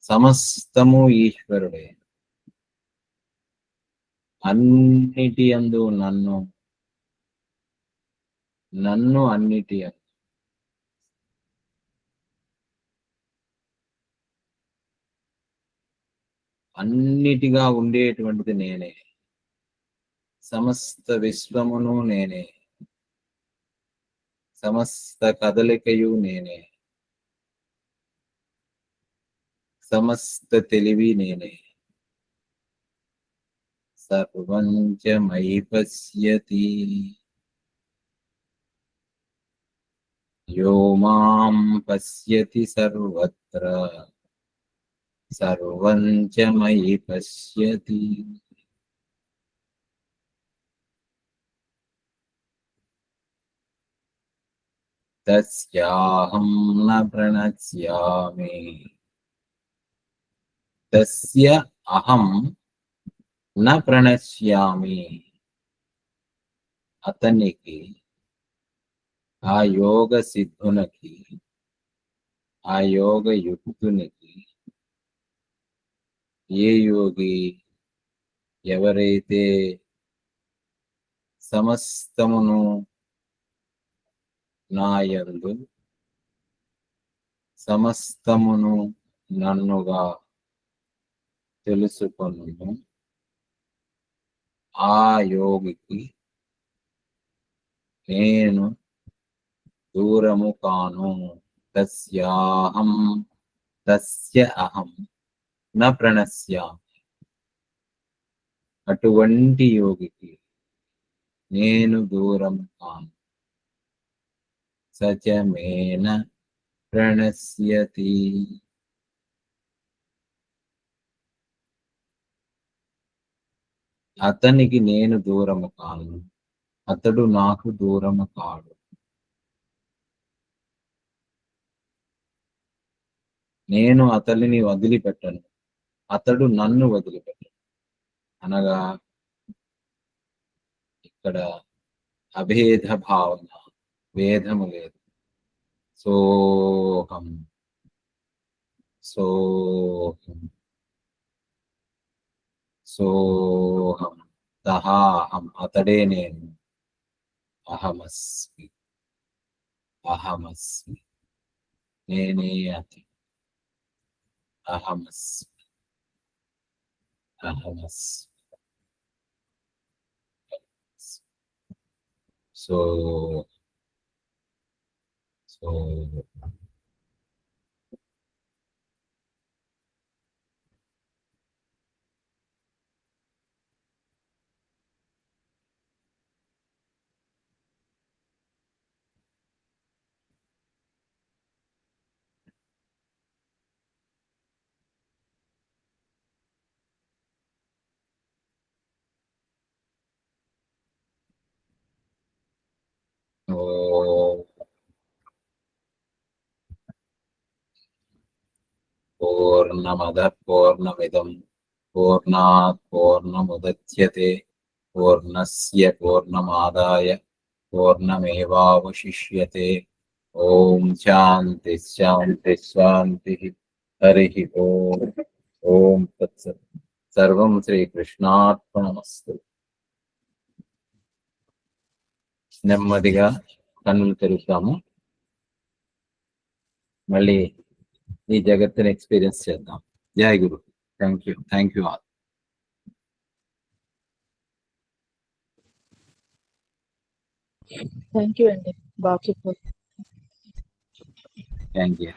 సమస్తము ఈశ్వరుడే. అన్నిటి యందు నన్ను, నన్ను అన్నిటి యందు. అన్నిటిగా ఉండేటువంటిది నేనే. సమస్త విశ్వమును నేనే. సమస్త కదలికయు నేనే. సమస్త తెలివి నేనే. సర్వం చ మయి పశ్యతి. యో మాం పశ్యతి సర్వత్ర సర్వం చ మయి పశ్యతి. తస్యాహం న ప్రణశ్యామి. తస్య అహం న ప్రణశ్యామి. అతనికి, ఆ యోగ సిద్ధునికి, ఆ యోగ యుక్తునికి, ఏ యోగి ఎవరైతే సమస్తమును నాయందు, సమస్తమును నన్నుగా తెలుసుకొనును, ఆ యోగికి నేను దూరము కాను. తస్యాహం, తస్య అహం న ప్రణశ్యామి. అటువంటి యోగికి నేను దూరం కాను. సచ మేన ప్రణశ్యతి. అతనికి నేను దూరము కాను, అతడు నాకు దూరము కాడు. నేను అతడిని వదిలిపెట్టను, అతడు నన్ను వదిలిపెట్టను. అనగా ఇక్కడ అభేద భావన, భేదము లేదు. సోహం సోహం సోహం. తహాహం, అతడే నేను. అహమస్మి, అహమస్మి, నేనే అతడు. అహమస్మి, అహమస్మి. సో సో పూర్ణమదః పూర్ణమిదం పూర్ణాత్ పూర్ణముదచ్యతే పూర్ణస్య పూర్ణమాదాయ పూర్ణమేవావశిష్యతే. ఓం శాంతి శాంతి శాంతి. హరి ఓం. ఓం తత్సత్. సర్వం శ్రీకృష్ణార్పణమస్తు. నెమ్మదిగా కన్నులు తెరుస్తాము. మళ్ళీ ఈ జగత్తుని ఎక్స్పీరియన్స్ చేద్దాం. జై గురు. Thank you. Thank you all. Thank you అండి. బాగా చెప్పారు. Thank you.